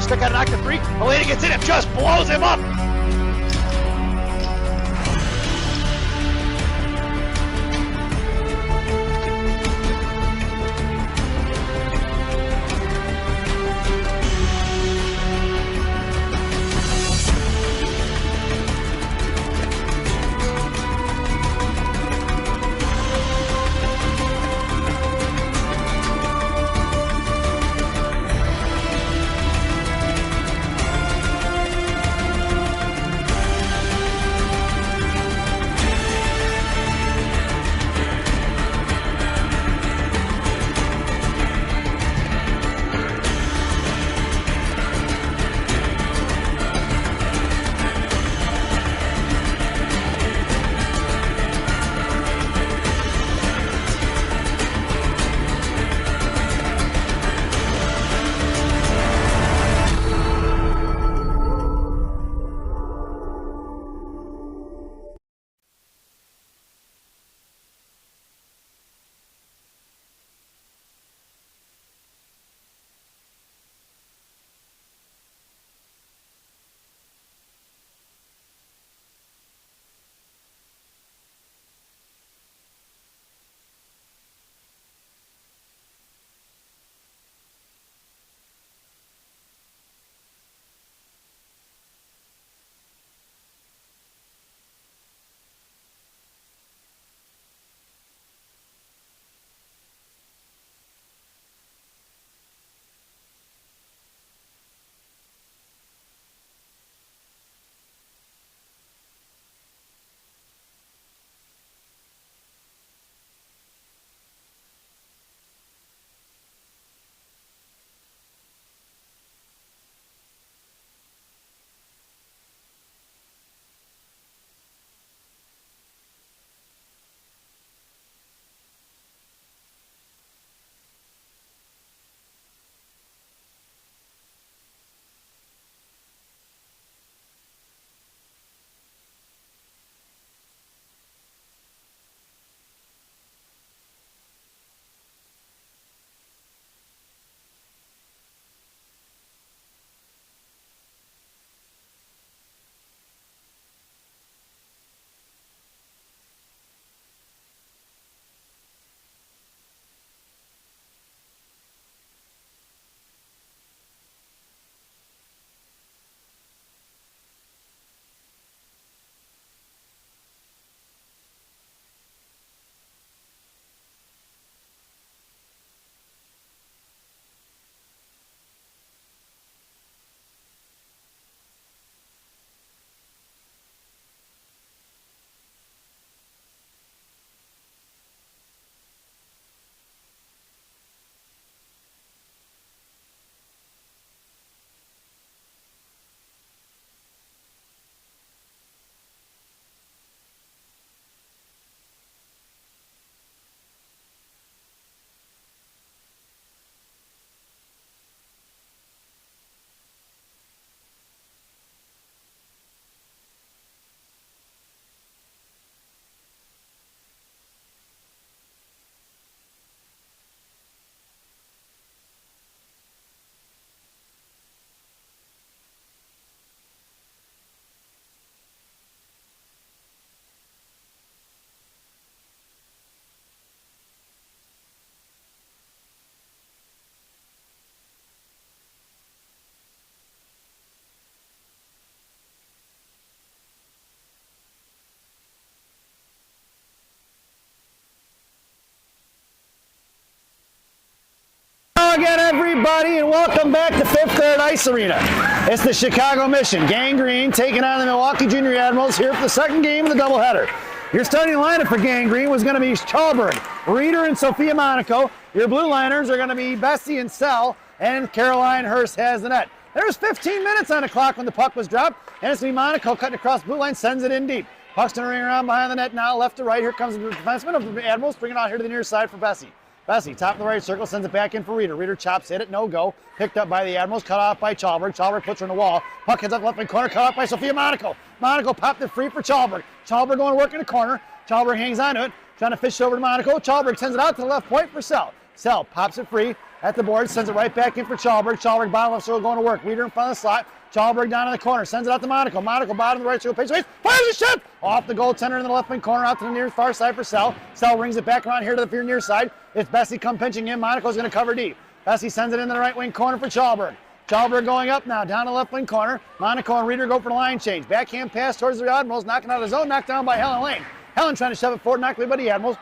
stick out an knock to 3. Elena gets in and just blows him up. Again, everybody, and welcome back to Fifth Third Ice Arena. It's the Chicago Mission. Gangrene taking on the Milwaukee Junior Admirals here for the second game of the doubleheader. Your starting lineup for Gangrene was going to be Chalberg, Reeder, and Sophia Monaco. Your blue liners are going to be Bessie and Sell, and Caroline Hurst has the net. There's 15 minutes on the clock when the puck was dropped, and it's going to be Monaco cutting across the blue line, sends it in deep. Puck's going to ring around behind the net now, left to right. Here comes the defenseman of the Admirals, bringing it out here to the near side for Bessie. Bessie, top of the right circle, sends it back in for Reeder. Reeder chops, hit it, no go. Picked up by the Admirals, cut off by Chalberg. Chalberg puts her in the wall. Puck heads up left hand corner, cut off by Sophia Monaco. Monaco popped it free for Chalberg. Chalberg going to work in the corner. Chalberg hangs on to it, trying to fish it over to Monaco. Chalberg sends it out to the left point for Sell. Sell pops it free, at the board, sends it right back in for Chalberg. Chalberg bottom left circle going to work. Reeder in front of the slot. Chalberg down in the corner, sends it out to Monaco. Monaco bottom of the right circle, pace, fires a shot! Off the goaltender in the left wing corner, out to the near far side for Sell. Sell rings it back around here to the near side. It's Bessie come pinching in. Monaco's going to cover deep. Bessie sends it into the right wing corner for Chalberg. Chalberg going up now, down the left wing corner. Monaco and Reeder go for the line change. Backhand pass towards the Admirals, knocking out of the zone, knocked down by Helen Lane. Helen trying to shove it forward, knocked away by the Admirals.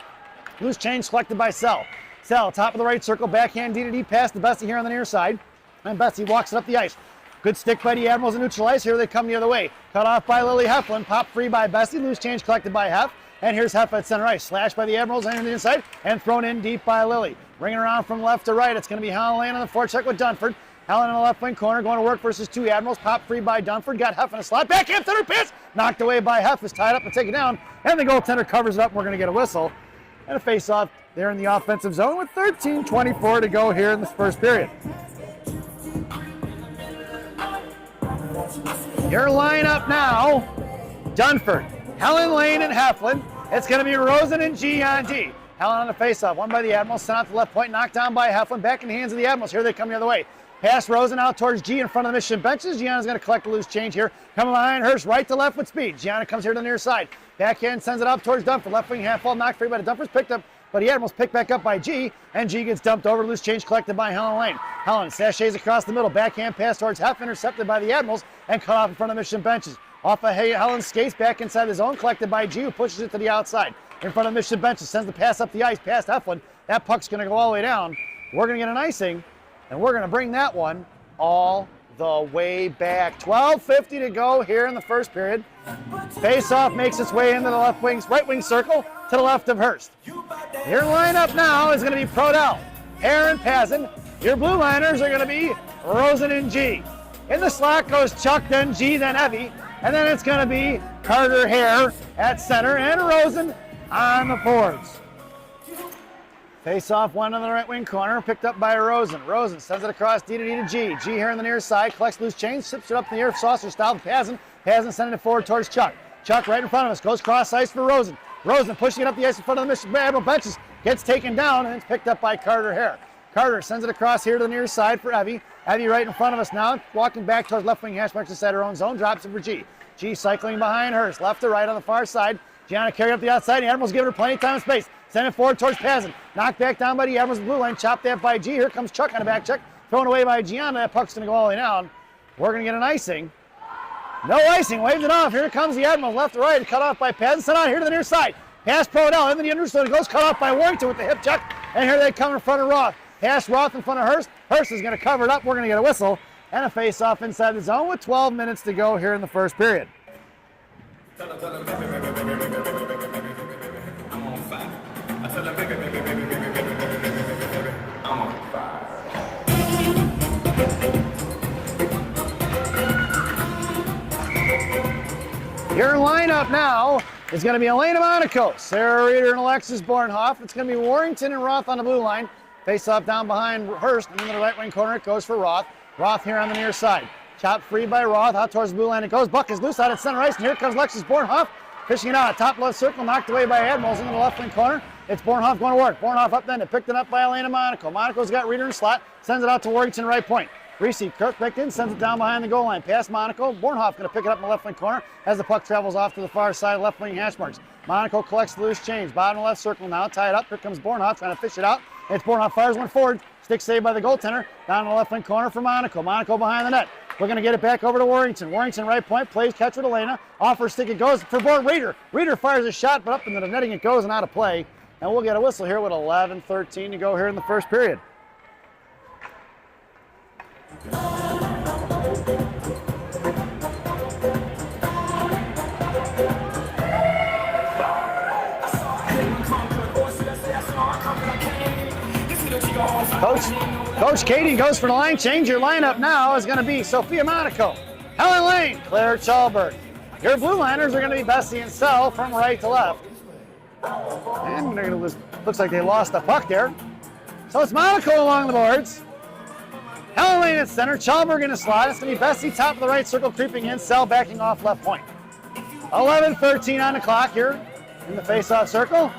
Loose change collected by Sell. Sell, top of the right circle, backhand D-to-D pass to Bessie here on the near side. And Bessie walks it up the ice. Good stick by the Admirals and neutralize. Here they come the other way. Cut off by Lily Heflin. Pop free by Bessie. Loose change collected by Hef. And here's Hef at center ice. Slashed by the Admirals and on the inside. And thrown in deep by Lily. Ringing around from left to right. It's going to be Helen Lane on the forecheck with Dunford. Helen in the left wing corner going to work versus two Admirals. Pop free by Dunford. Got Hef in a slot. Backhand center pass. Knocked away by Hef. Is tied up and taken down. And the goaltender covers it up. We're going to get a whistle. And a face-off there in the offensive zone with 13:24 to go here in this first period. Your lineup now, Dunford, Helen Lane, and Heflin. It's going to be Rosen and G on D. Helen on the faceoff, won by the Admirals, sent out to the left point, knocked down by Heflin, back in the hands of the Admirals. Here they come the other way. Pass Rosen out towards G in front of the Michigan benches. Gianna's going to collect a loose change here. Coming behind Hirsch, right to left with speed. Gianna comes here to the near side. Backhand sends it up towards Dunford. Left wing handful, knocked free by the Dunford's picked up, but the Admirals picked back up by G, and G gets dumped over. Loose change collected by Helen Lane. Helen sachets across the middle. Backhand pass towards Hef, intercepted by the Admirals, and cut off in front of Michigan benches. Off of Helen's skates, back inside the zone, collected by G, who pushes it to the outside. In front of Michigan benches, sends the pass up the ice, past Heflin. That puck's going to go all the way down. We're going to get an icing, and we're going to bring that one all the way back. 12:50 to go here in the first period. Face-off makes its way into the right wing circle to the left of Hurst. Your lineup now is going to be Prodell, Hare, and Pazin. Your blue liners are going to be Rosen and G. In the slot goes Chuck, then G, then Evie. And then it's going to be Carter Hare at center and Rosen on the boards. Face-off one on the right wing corner, picked up by Rosen. Rosen sends it across D to G. G here on the near side, collects loose change, sips it up in the air, saucer style to Pazin. Pazin sending it forward towards Chuck. Chuck right in front of us, goes cross ice for Rosen. Rosen pushing it up the ice in front of the Michigan Admiral benches, gets taken down, and it's picked up by Carter Hare. Carter sends it across here to the near side for Evie. Evie right in front of us now, walking back towards left wing hash marks inside her own zone, drops it for G. G cycling behind Hurst, left to right on the far side. Gianna carried up the outside, the Admirals giving her plenty of time and space. Send it forward towards Pazin. Knocked back down by the Admirals blue line, chopped that by G. Here comes Chuck on a back check, thrown away by Gianna. That puck's gonna go all the way down. We're gonna get an icing. No icing, waved it off. Here comes the Admirals, left to right, cut off by Pazin. Sent out here to the near side. Pass Prodell, into the understood, it goes cut off by Warrington with the hip check. And here they come in front of Roth. Pass Roth in front of Hurst. Hurst is gonna cover it up. We're gonna get a whistle and a face-off inside the zone with 12 minutes to go here in the first period. Your lineup now is going to be Elena Monaco, Sarah Reeder, and Alexis Bornhoff. It's going to be Warrington and Roth on the blue line. Face off down behind Hurst, and in the right wing corner it goes for Roth. Roth here on the near side. Chopped free by Roth, out towards the blue line it goes. Buck is loose out at center ice, and here comes Alexis Bornhoff. Fishing it out, top left circle, knocked away by Admirals into the left wing corner. It's Bornhoff going to work. Bornhoff up then, it picked it up by Elena Monaco. Monaco's got Reeder in the slot, sends it out to Warrington right point. Reese, Kirk picked in, sends it down behind the goal line. Past Monaco. Bornhoff going to pick it up in the left wing corner as the puck travels off to the far side, left wing hash marks. Monaco collects the loose change. Bottom left circle now, tied up. Here comes Bornhoff trying to fish it out. It's Bornhoff fires one forward. Stick saved by the goaltender. Down in the left wing corner for Monaco. Monaco behind the net. We're going to get it back over to Warrington. Warrington right point, plays catch with Elena. Off her stick it goes for Reeder. Reeder fires a shot, but up into the netting it goes and out of play. And we'll get a whistle here with 11:13 to go here in the first period. Coach Katie goes for the line change. Your lineup now is going to be Sophia Monaco, Helen Lane, Claire Chalberg. Your blue liners are going to be Bessie and Sell from right to left. And they're going to looks like they lost the puck there. So it's Monaco along the boards. Helen Lane at center, Chalberg in the slot. It's going to be Bessie top of the right circle creeping in, Sell backing off left point. 11:13 on the clock here in the face-off circle.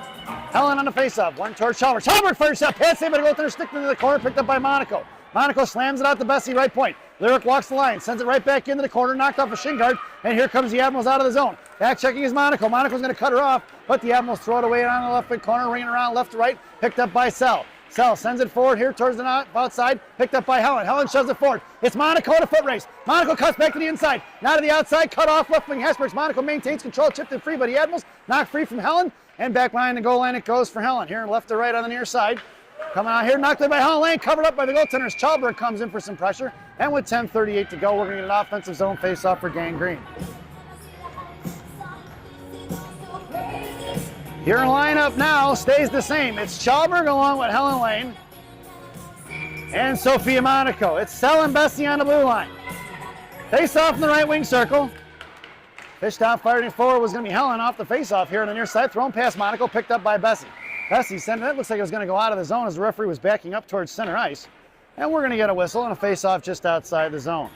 Helen on the face-off. One towards Chalmers. Chalmers fires shot. Pass saved by the goaltender. Stick into the corner. Picked up by Monaco. Monaco slams it out to Bessie, right point. Lyric walks the line. Sends it right back into the corner. Knocked off a shin guard. And here comes the Admirals out of the zone. Back checking is Monaco. Monaco's going to cut her off. But the Admirals throw it away on the left wing corner. Ringing around left to right. Picked up by Sell. Sell sends it forward here towards the outside. Picked up by Helen. Helen shoves it forward. It's Monaco in a foot race. Monaco cuts back to the inside. Now to the outside. Cut off left wing Hesperks. Monaco maintains control. Chipped it free, but the Admirals knocked free from Helen. And back behind the goal line it goes for Helen. Here left to right on the near side. Coming out here, knocked away by Helen Lane. Covered up by the goaltenders. Chalberg comes in for some pressure. And with 10:38 to go, we're going to get an offensive zone face-off for Gang Green. Your lineup now stays the same. It's Chalberg along with Helen Lane and Sophia Monaco. It's Sell and Bessie on the blue line. Face off in the right wing circle. Fished out, firing forward was going to be Helen off the face-off here on the near side. Thrown past Monaco, picked up by Bessie. Bessie sent it. It looks like it was going to go out of the zone as the referee was backing up towards center ice. And we're going to get a whistle and a face-off just outside the zone.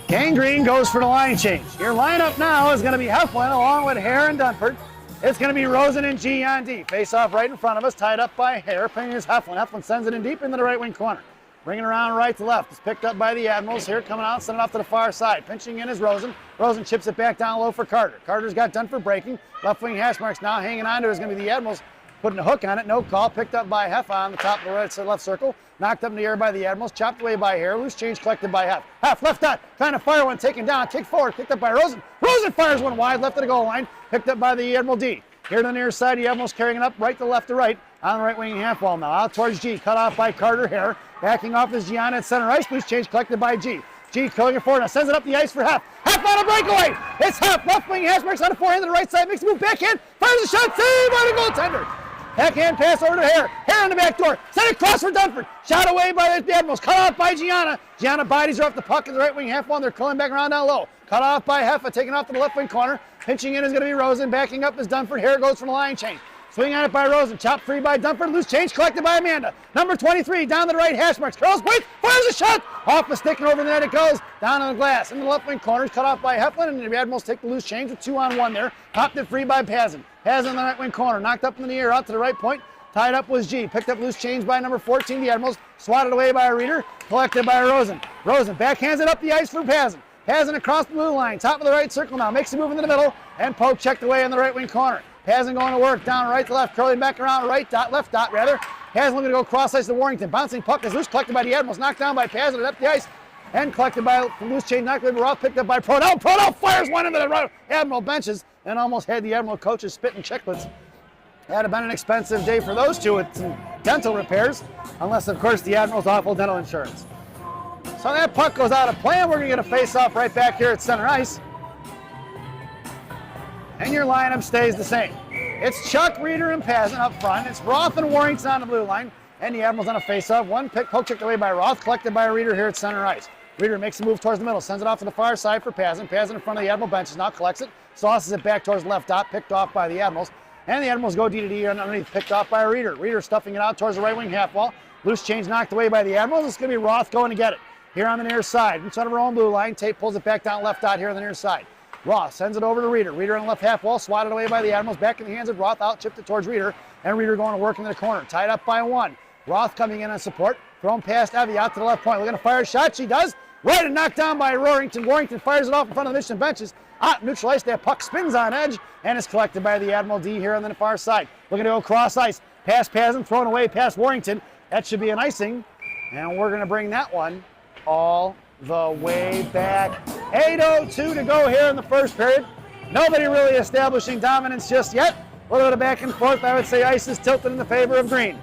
Gang Green goes for the line change. Your lineup now is going to be Heflin along with Hare and Dunford. It's going to be Rosen and G on D. Face off right in front of us, tied up by Hare. Pinging is Heflin. Heflin sends it in deep into the right wing corner. Bringing around right to left. It's picked up by the Admirals. Here coming out, sending it off to the far side. Pinching in is Rosen. Rosen chips it back down low for Carter. Carter's got Dunford breaking. Left wing hash marks now hanging on to it is going to be the Admirals. Putting a hook on it, no call. Picked up by Hef on the top of the right left circle. Knocked up in the air by the Admirals. Chopped away by Hare. Loose change collected by Hef. Hef left dot. Trying to fire one. Taken down. Kick forward. Picked up by Rosen. Rosen fires one wide. Left of the goal line. Picked up by the Admiral D. Here to the near side. The Admirals carrying it up right to left to right. On the right wing half wall now. Out towards G. Cut off by Carter Hare. Backing off is Gianna at center ice. Loose change collected by G. G going it forward. Now sends it up the ice for Hef. Hef on a breakaway. It's Hef. Left wing hash marks on the forehand to the right side. Makes a move backhand. Fires a shot. Save by the goaltender. Backhand pass over to Hare. Hare on the back door. Send it across for Dunford. Shot away by the Admirals. Cut off by Gianna. Gianna bodies her up the puck in the right wing half wall. They're calling back around down low. Cut off by Heffa. Taken off to the left wing corner. Pinching in is going to be Rosen. Backing up is Dunford. Hare goes from the line change. Swing on it by Rosen. Chopped free by Dunford. Loose change collected by Amanda. Number 23 down to the right hash marks. Curls, wait, fires a shot. Off the stick and over the net it goes. Down on the glass. In the left wing corner. Cut off by Heflin. And the Admirals take the loose change with 2-on-1 there. Popped it free by Pazin. Pazin in the right wing corner. Knocked up in the air out to the right point. Tied up was G. Picked up loose change by number 14, the Admirals. Swatted away by a Reader. Collected by Rosen. Rosen backhands it up the ice for Pazin. Pazin across the blue line. Top of the right circle now. Makes a move into the middle. And poke checked away in the right wing corner. Pazin going to work. Down right to left. Curling back around right dot. Left dot rather. Pazin looking to go cross ice to Warrington. Bouncing puck is loose. Collected by the Admirals. Knocked down by Pazin up the ice. And collected by loose change. Knocked away by Roth. Picked up by Prodell. Prodell fires one into the Admiral benches. And almost had the Admiral coaches spitting chicklets. Had been an expensive day for those two with some dental repairs, unless, of course, the Admirals' awful dental insurance. So that puck goes out of play, and we're going to get a face-off right back here at center ice. And your lineup stays the same. It's Chuck, Reader, and Pazin up front. It's Roth and Warrington on the blue line, and the Admirals on a face-off. One poke checked away by Roth, collected by a Reader here at center ice. Reader makes a move towards the middle, sends it off to the far side for Pazin. Pazin in front of the Admiral benches now collects it, sauces it back towards the left dot, picked off by the Admirals. And the Admirals go D to D underneath, picked off by a Reader. Reader stuffing it out towards the right wing half wall. Loose change knocked away by the Admirals. It's going to be Roth going to get it. Here on the near side, in front of her own blue line. Tate pulls it back down left dot here on the near side. Roth sends it over to Reader. Reader on the left half wall, swatted away by the Admirals. Back in the hands of Roth, out, chipped it towards Reader. And Reader going to work into the corner. Tied up by one. Roth coming in on support. Thrown past Evie out to the left point. Looking to fire a shot. She does. Right and knocked down by Warrington. Warrington fires it off in front of the Michigan benches. Neutral ice, that puck spins on edge and is collected by the Admiral D here on the far side. Looking to go cross ice. Past Pazin, thrown away past Warrington. That should be an icing. And we're going to bring that one all the way back. 8:02 to go here in the first period. Nobody really establishing dominance just yet. A little bit of back and forth. I would say ice is tilted in the favor of green.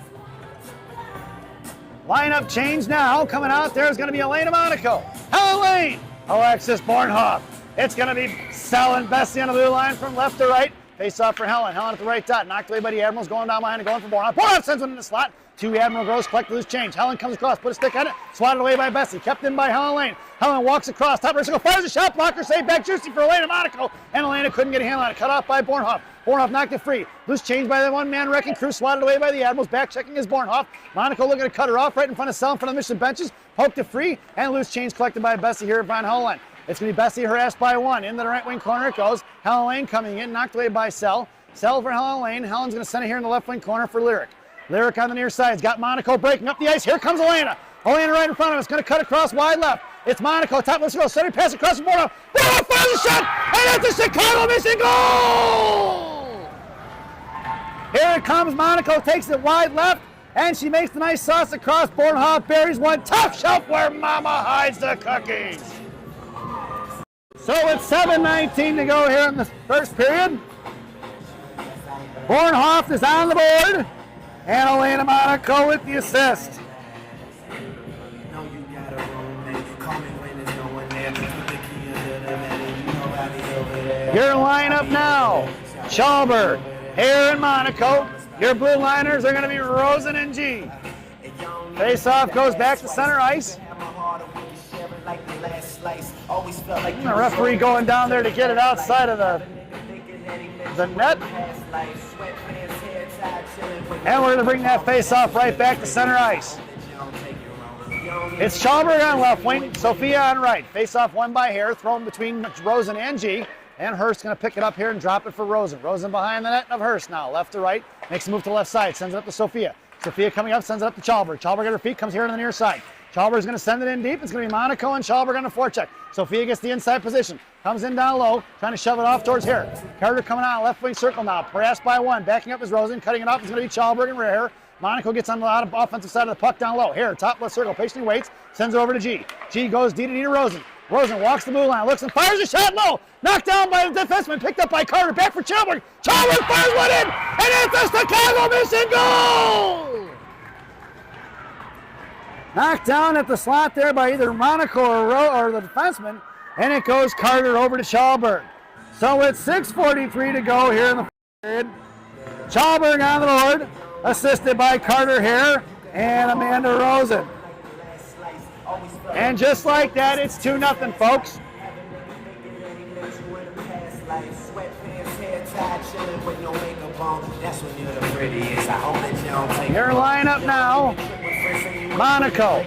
Lineup change now. Coming out there is going to be Elena Monaco. Helen Lane. Alexis Bornhoff. It's going to be Sell and Bessie on the blue line from left to right. Face off for Helen. Helen at the right dot. Knocked away by the Admirals. Going down behind and going for Bornhoff. Bornhoff sends one in the slot. Two Admiral girls collect loose change. Helen comes across. Put a stick on it. Swatted away by Bessie. Kept in by Helen Lane. Helen walks across. Top right circle. Fires a shot. Blocker save back juicy for Elena Monaco. And Elena couldn't get a handle on it. Cut off by Bornhoff. Bornhoff knocked it free. Loose change by the one-man wrecking crew. Swatted away by the Admirals. Back checking is Bornhoff. Monaco looking to cut her off right in front of Sell in front of the Mission benches. Poked it free. And loose change collected by Bessie here at Von Helen. It's going to be Bessie harassed by 1. Into the right wing corner it goes. Helen Lane coming in, knocked away by Sell. Sell for Helen Lane. Helen's going to send it here in the left wing corner for Lyric. Lyric on the near side. It's got Monaco breaking up the ice. Here comes Elena. Elena right in front of us. Going to cut across wide left. It's Monaco. Top of the circle. Center pass across the border. Borderhoff fires a shot. And it's a Chicago mission goal! Here it comes. Monaco takes it wide left. And she makes the nice sauce across. Borderhoff buries one. Tough shelf where Mama hides the cookies. So it's 7:19 to go here in the first period. Bornhoff is on the board, and Elena Monaco with the assist. Your lineup now, Chalberg, Hare, and Monaco. Your blue liners are going to be Rosen and G. Face-off goes back to center ice. The referee going down there to get it outside of the net. And we're going to bring that face-off right back to center ice. It's Chalberg on left wing, Sophia on right. Face-off won by Hare, thrown between Rosen and G. And Hurst going to pick it up here and drop it for Rosen. Rosen behind the net of Hurst now, left to right. Makes a move to the left side, sends it up to Sophia. Sophia coming up, sends it up to Chalberg. Chalberg at her feet, comes here on the near side. Chalberg's going to send it in deep. It's going to be Monaco and Chalberg on the forecheck. Sophia gets the inside position. Comes in down low, trying to shove it off towards Hare. Carter coming out, left wing circle now. Harassed by 1. Backing up is Rosen. Cutting it off is going to be Chalberg and Hare. Monaco gets on the offensive side of the puck down low. Hare, top left circle, patiently waits. Sends it over to G. G goes D to Rosen. Rosen walks the blue line, looks and fires a shot low. Knocked down by the defenseman, picked up by Carter. Back for Chalberg. Chalberg fires one in, and it's a Chicago mission goal! Knocked down at the slot there by either Monaco or the defenseman, and it goes Carter over to Chalberg. So it's 6:43 to go here in the period. Chalberg on the board, assisted by Carter Hare and Amanda Rosen. And just like that, it's 2-0, folks. Your lineup now, Monaco,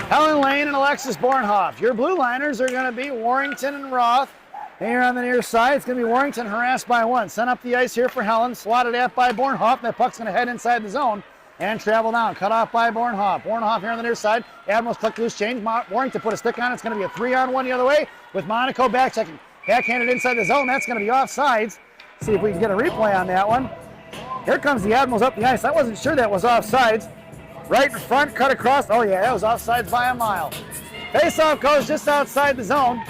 Helen Lane, and Alexis Bornhoff. Your blue liners are going to be Warrington and Roth. And here on the near side, it's going to be Warrington harassed by 1. Sent up the ice here for Helen, swatted at by Bornhoff. And that puck's going to head inside the zone and travel down. Cut off by Bornhoff. Bornhoff here on the near side. Admirals collect loose change. Warrington put a stick on it. It's going to be a 3-on-1 the other way with Monaco back checking. Backhanded inside the zone. That's going to be offsides. See if we can get a replay on that one. Here comes the Admirals up the ice. I wasn't sure that was offsides. Right in front, cut across. Oh yeah, that was offsides by a mile. Face-off goes just outside the zone.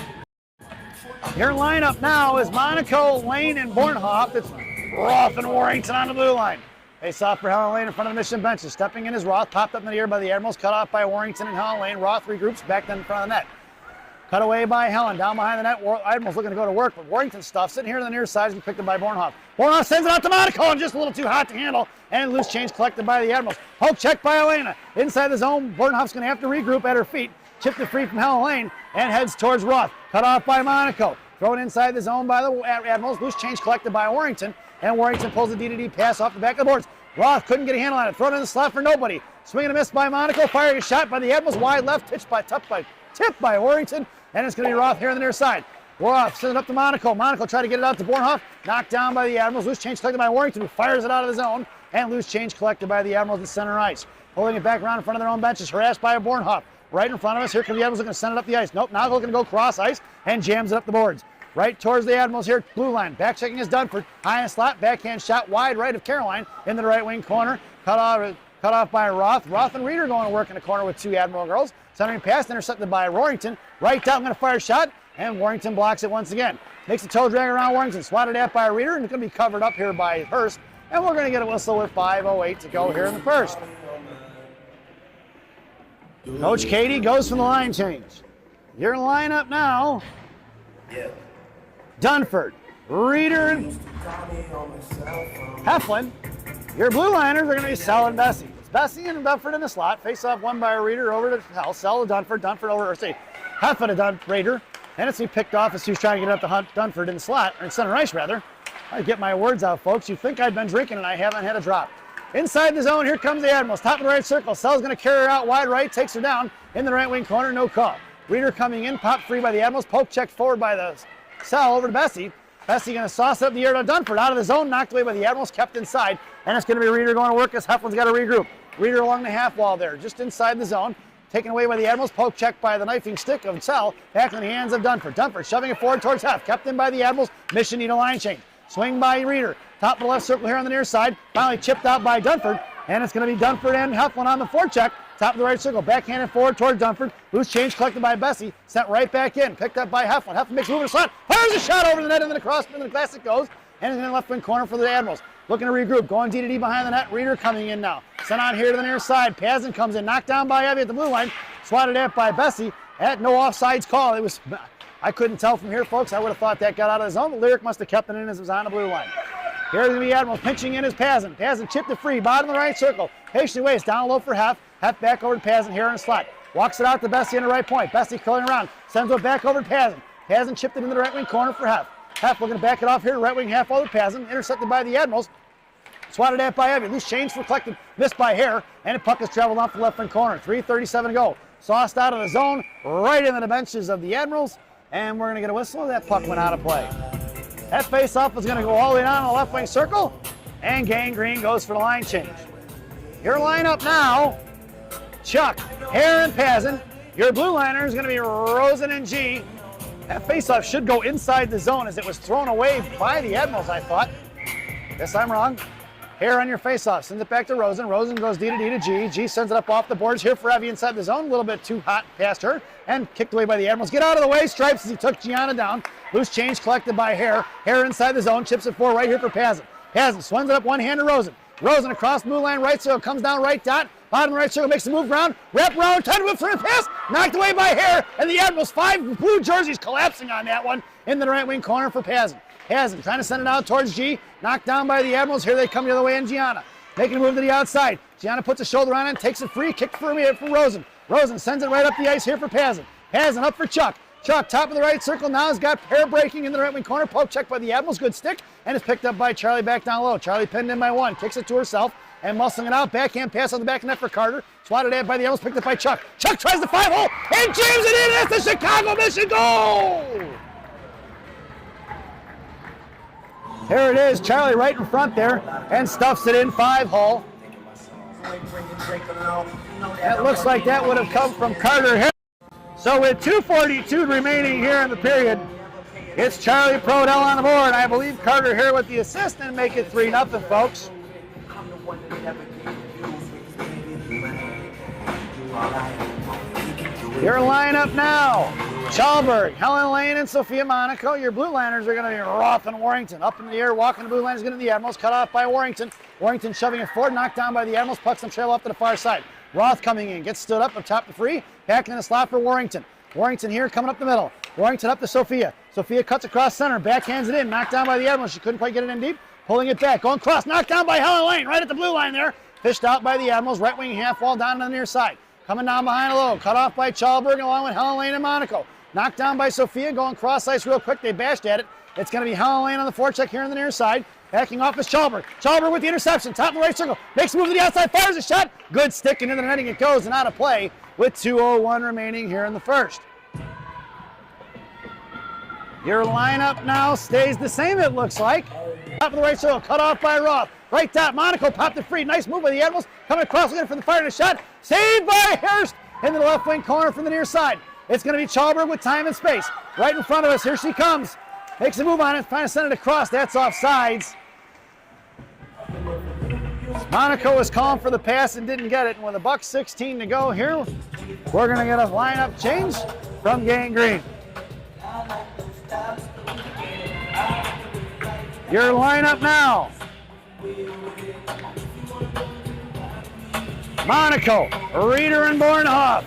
Your lineup now is Monaco, Lane, and Bornhoff. It's Roth and Warrington on the blue line. Face-off for Helen Lane in front of the Mission benches. Stepping in is Roth, popped up in the air by the Admirals, cut off by Warrington and Helen Lane. Roth regroups back then in front of the net. Cut away by Helen, down behind the net. Admirals looking to go to work, but Warrington stuff sitting here on the near side is picked up by Bornhoff. Bornhoff sends it out to Monaco, and just a little too hot to handle, and loose change collected by the Admirals. Poke check by Elena. Inside the zone, Bornhoff's going to have to regroup at her feet. Chipped it free from Helen Lane, and heads towards Roth. Cut off by Monaco. Thrown inside the zone by the Admirals. Loose change collected by Warrington, and Warrington pulls the D-to-D pass off the back of the boards. Roth couldn't get a handle on it. Thrown in the slot for nobody. Swing and a miss by Monaco. Firing a shot by the Admirals. Wide left. Tipped by Warrington. And it's going to be Roth here on the near side. Roth sends it up to Monaco. Monaco tried to get it out to Bornhoff. Knocked down by the Admirals. Loose change collected by Warrington, who fires it out of the zone. And loose change collected by the Admirals at center ice. Pulling it back around in front of their own benches. Harassed by a Bornhoff. Right in front of us. Here come the Admirals looking to send it up the ice. Nope. Now looking to go cross ice and jams it up the boards. Right towards the Admirals here, blue line. Back checking is Dunford. High in slot, backhand shot wide right of Caroline into the right wing corner. Cut off by Roth. Roth and Reeder going to work in the corner with 2 Admiral girls. Centering pass intercepted by Warrington. Right down, going to fire a shot, and Warrington blocks it once again. Makes a toe drag around Warrington, swatted at by Reeder, and it's going to be covered up here by Hurst. And we're going to get a whistle with 5:08 to go here in the first. Coach Katie goes for the line change. Your lineup now. Dunford, Reeder, and Heflin. Your blue liners are going to be Sell and Bessie. It's Bessie and Dunford in the slot. Face off won by Reeder over to Hell. Sell to Dunford, Dunford over, or say, Heflin to Reeder. And it's being picked off as he was trying to get up to Dunford in the slot, or in center ice rather. I get my words out, folks. You think I've been drinking and I haven't had a drop. Inside the zone, here comes the Admirals. Top of the right circle. Sell's going to carry her out wide right, takes her down in the right wing corner, no call. Reeder coming in, popped free by the Admirals, poke check forward by the Cell over to Bessie. Bessie going to sauce up the air to Dunford, out of the zone, knocked away by the Admirals, kept inside, and it's going to be Reeder going to work as Heflin's got to regroup. Reeder along the half wall there, just inside the zone, taken away by the Admirals, poke check by the knifing stick of Cell, back in the hands of Dunford. Dunford shoving it forward towards Hef, kept in by the Admirals, mission need a line change. Swing by Reeder, top of the left circle here on the near side, finally chipped out by Dunford, and it's going to be Dunford and Heflin on the forecheck. Top of the right circle, backhanded forward toward Dunford. Loose change collected by Bessie, sent right back in, picked up by Heflin. Heflin makes a move to the slot, fires a shot over the net, and then across, and then the glass it goes, and in the left wing corner for the Admirals. Looking to regroup, going D to D behind the net. Reeder coming in now. Sent on here to the near side. Pazin comes in, knocked down by Evie at the blue line, swatted at by Bessie. At no offsides call. It was, I couldn't tell from here, folks. I would have thought that got out of the zone. The Lyric must have kept it in as it was on the blue line. Here's going to be Admirals pinching in his Pazin. Pazin chipped it free, bottom of the right circle. Patiently waits, down low for Hef. Hef back over to Pazin here in the slot. Walks it out to Bessie in the right point. Bessie curling around, sends it back over to Pazin. Pazin chipped it into the right wing corner for Hef. Hef looking to back it off here, right wing half over Pazin, intercepted by the Admirals. Swatted at by Evie. Loose change for collected, missed by Hare, and the puck has traveled off the left wing corner. 3:37 to go. Sauced out of the zone, right into the benches of the Admirals, and we're going to get a whistle. That puck went out of play. That face-off is going to go all the way down the left wing circle, and Gang Green goes for the line change. Your lineup now, Chuck, Hare, and Pazin. Your blue liner is going to be Rosen and G. That face-off should go inside the zone as it was thrown away by the Admirals, I thought. Guess I'm wrong. Hare on your face-off, sends it back to Rosen. Rosen goes D to D to G. G sends it up off the boards here for Evie inside the zone. A little bit too hot past her and kicked away by the Admirals. Get out of the way, Stripes as he took Gianna down. Loose change collected by Hare. Hare inside the zone, chips it forward right here for Pazin. Pazin swings it up one hand to Rosen. Rosen across blue line right circle, comes down right dot. Bottom right circle makes a move round. Wrap round, time to whip for the pass. Knocked away by Hare, and the Admirals, 5 blue jerseys collapsing on that one into the right wing corner for Pazin. Pazin trying to send it out towards G. Knocked down by the Admirals. Here they come the other way in Gianna. Making a move to the outside. Gianna puts a shoulder on it, takes it free, kicked for Rosen. Rosen sends it right up the ice here for Pazin. Pazin up for Chuck. Chuck, top of the right circle, now has got pair breaking in the right wing corner. Poke check by the Admirals, good stick, and it's picked up by Charlie back down low. Charlie pinned in by 1, kicks it to herself, and muscling it out. Backhand pass on the back of net for Carter. Swatted at by the Admirals, picked up by Chuck. Chuck tries the 5-hole, and jams it in. That's the Chicago Mission goal! Here it is, Charlie right in front there, and stuffs it in 5-hole. It looks like that would have come from Carter. So with 2:42 remaining here in the period, it's Charlie Prodell on the board. I believe Carter here with the assist and make it 3-0, folks. Your lineup now. Chalberg, Helen Lane, and Sophia Monaco. Your blue liners are going to be Roth and Warrington. Up in the air, walking the blue liners, getting the Admirals. Cut off by Warrington. Warrington shoving it forward, knocked down by the Admirals. Pucks them trail off to the far side. Roth coming in, gets stood up top the free. Back in the slot for Warrington. Warrington here coming up the middle. Warrington up to Sophia. Sophia cuts across center, backhands it in. Knocked down by the Admirals. She couldn't quite get it in deep. Pulling it back, going cross. Knocked down by Helen Lane, right at the blue line there. Fished out by the Admirals. Right wing half wall down to the near side. Coming down behind a low. Cut off by Chalberg along with Helen Lane and Monaco. Knocked down by Sophia, going cross ice real quick. They bashed at it. It's going to be Helen Lane on the forecheck here on the near side. Backing off is Chalberg. Chalberg with the interception. Top of the right circle. Makes a move to the outside. Fires a shot. Good stick into the netting. It goes and out of play with 2:01 remaining here in the first. Your lineup now stays the same, it looks like. Top of the right circle. Cut off by Roth. Right top. Monaco popped it free. Nice move by the Admirals. Coming across again for the fire and a shot. Saved by Hurst into the left wing corner from the near side. It's going to be Chalberg with time and space. Right in front of us. Here she comes. Makes a move on it. Trying to send it across. That's offsides. Monaco was calling for the pass and didn't get it. And with $1:16 to go here, we're going to get a lineup change from Gang Green. Your lineup now. Monaco, Reeder, and Bornhoff.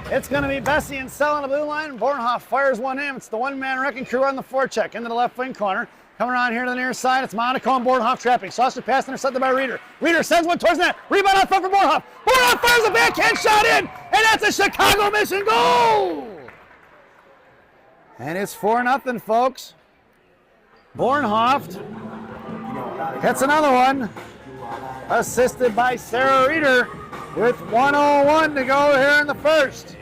It's going to be Bessie and Sell on the blue line. Bornhoff fires one in. It's the one-man wrecking crew on the forecheck into the left wing corner. Coming around here to the near side, it's Monaco and Bornhoff trapping. Saucer pass intercepted by Reeder. Reeder sends one towards net. Rebound out front for Bornhoff. Bornhoff fires a backhand shot in, and that's a Chicago Mission goal! And it's 4-0, folks. Bornhoff hits another one. Assisted by Sarah Reeder with 1:01 to go here in the first.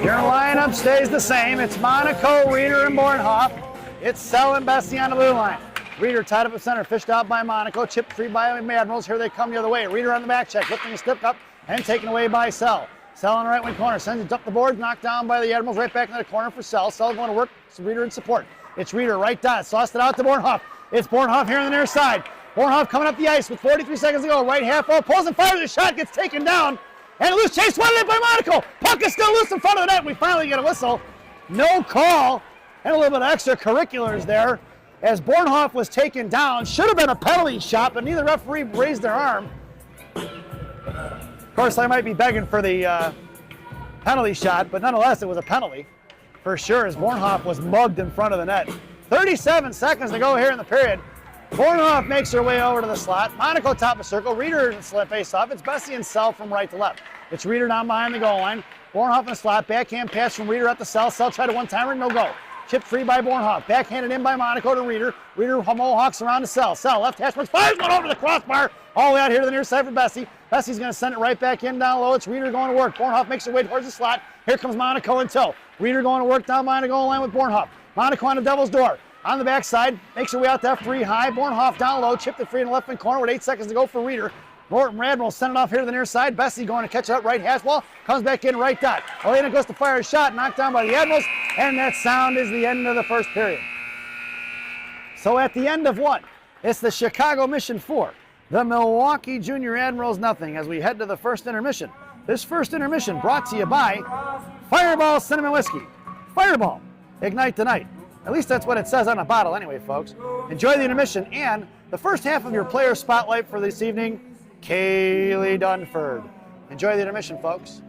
Your lineup stays the same. It's Monaco, Reeder, and Bornhoff. It's Sell and Bessie on the blue line. Reeder tied up at center, fished out by Monaco, chipped free by Admirals. Here they come the other way. Reeder on the back check, lifting a stick up and taken away by Sell. Sell on the right wing corner, sends it up the boards, knocked down by the Admirals, right back into the corner for Sell. Sell going to work, it's Reeder in support. It's Reeder, right dot, sauced it out to Bornhoff. It's Bornhoff here on the near side. Bornhoff coming up the ice with 43 seconds to go. Right half ball, pulls and fires, the shot gets taken down. And a loose chase, won it by Monaco. Puck is still loose in front of the net. We finally get a whistle. No call, and a little bit of extracurriculars there as Bornhoff was taken down. Should have been a penalty shot, but neither referee raised their arm. Of course, I might be begging for the penalty shot, but nonetheless, it was a penalty for sure as Bornhoff was mugged in front of the net. 37 seconds to go here in the period. Bornhoff makes her way over to the slot. Monaco top of circle. Reeder in the face off. It's Bessie and Sell from right to left. It's Reeder down behind the goal line. Bornhoff in the slot. Backhand pass from Reeder at the Sell. Sell tried a one-timer, no go. Chipped free by Bornhoff. Backhanded in by Monaco to Reeder. Reeder mohawks around to Sell. Sell left hash marks. Fires one over the crossbar. All the way out here to the near side for Bessie. Bessie's going to send it right back in down low. It's Reeder going to work. Bornhoff makes her way towards the slot. Here comes Monaco in tow. Reeder going to work down behind the goal line with Bornhoff. Monaco on the Devil's door. On the backside, makes her way out to F3 high. Bornhoff down low, chipped it free in the left wing corner with 8 seconds to go for Reeder. Admirals send it off here to the near side. Bessie going to catch it up right hash wall. Comes back in right dot. Elena goes to fire a shot, knocked down by the Admirals, and that sound is the end of the first period. So at the end of one, it's the Chicago Mission 4, the Milwaukee Junior Admirals nothing as we head to the first intermission. This first intermission brought to you by Fireball Cinnamon Whiskey. Fireball, ignite the night. At least that's what it says on the bottle anyway, folks. Enjoy the intermission and the first half of your player spotlight for this evening, Kaylee Dunford. Enjoy the intermission, folks.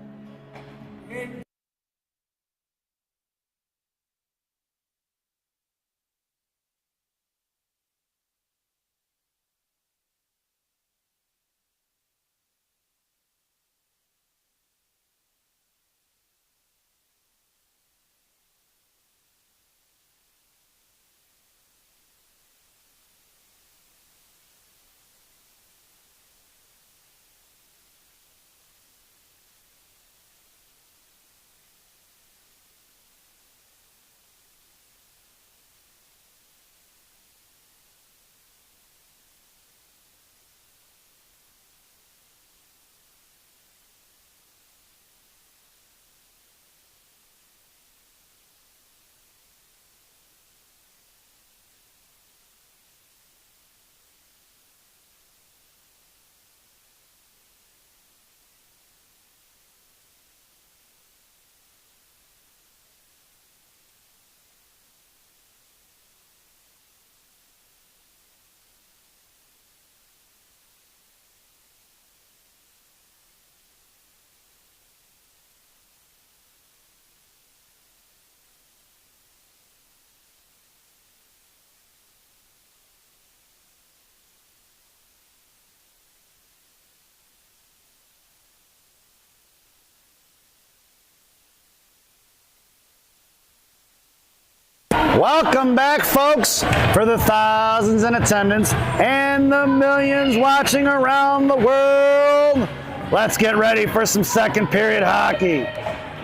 Welcome back, folks, for the thousands in attendance and the millions watching around the world. Let's get ready for some second period hockey.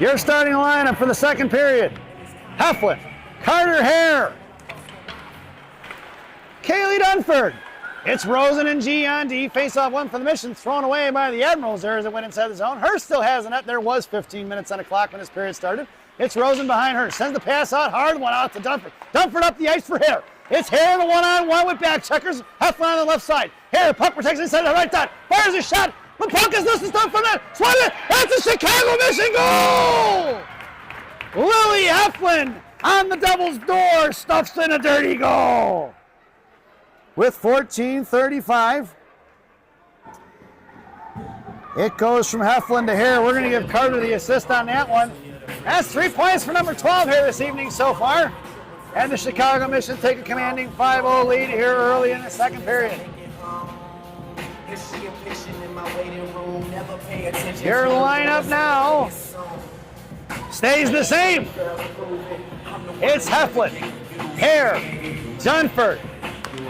Your starting lineup for the second period: Heflin, Carter Hare, Kaylee Dunford. It's Rosen and G on D. Face-off one for the Mission, thrown away by the Admirals there as it went inside the zone. Hurst still has the net. There was 15 minutes on the clock when this period started. It's Rosen behind her. Sends the pass out, hard one out to Dunford. Dunford up the ice for Hare. It's Hare, the one-on-one with back checkers. Heflin on the left side. Hare, puck protects inside the right dot. Fires a shot. The puck is loose and stuff from that. Swung it. That's a Chicago Mission goal! Lily Heflin on the Devil's door stuffs in a dirty goal. With 14:35. It goes from Heflin to Hare. We're going to give Carter the assist on that one. That's 3 points for number 12 here this evening so far. And the Chicago Mission take a commanding 5-0 lead here early in the second period. Your lineup now stays the same. It's Heflin, Hare, Dunford.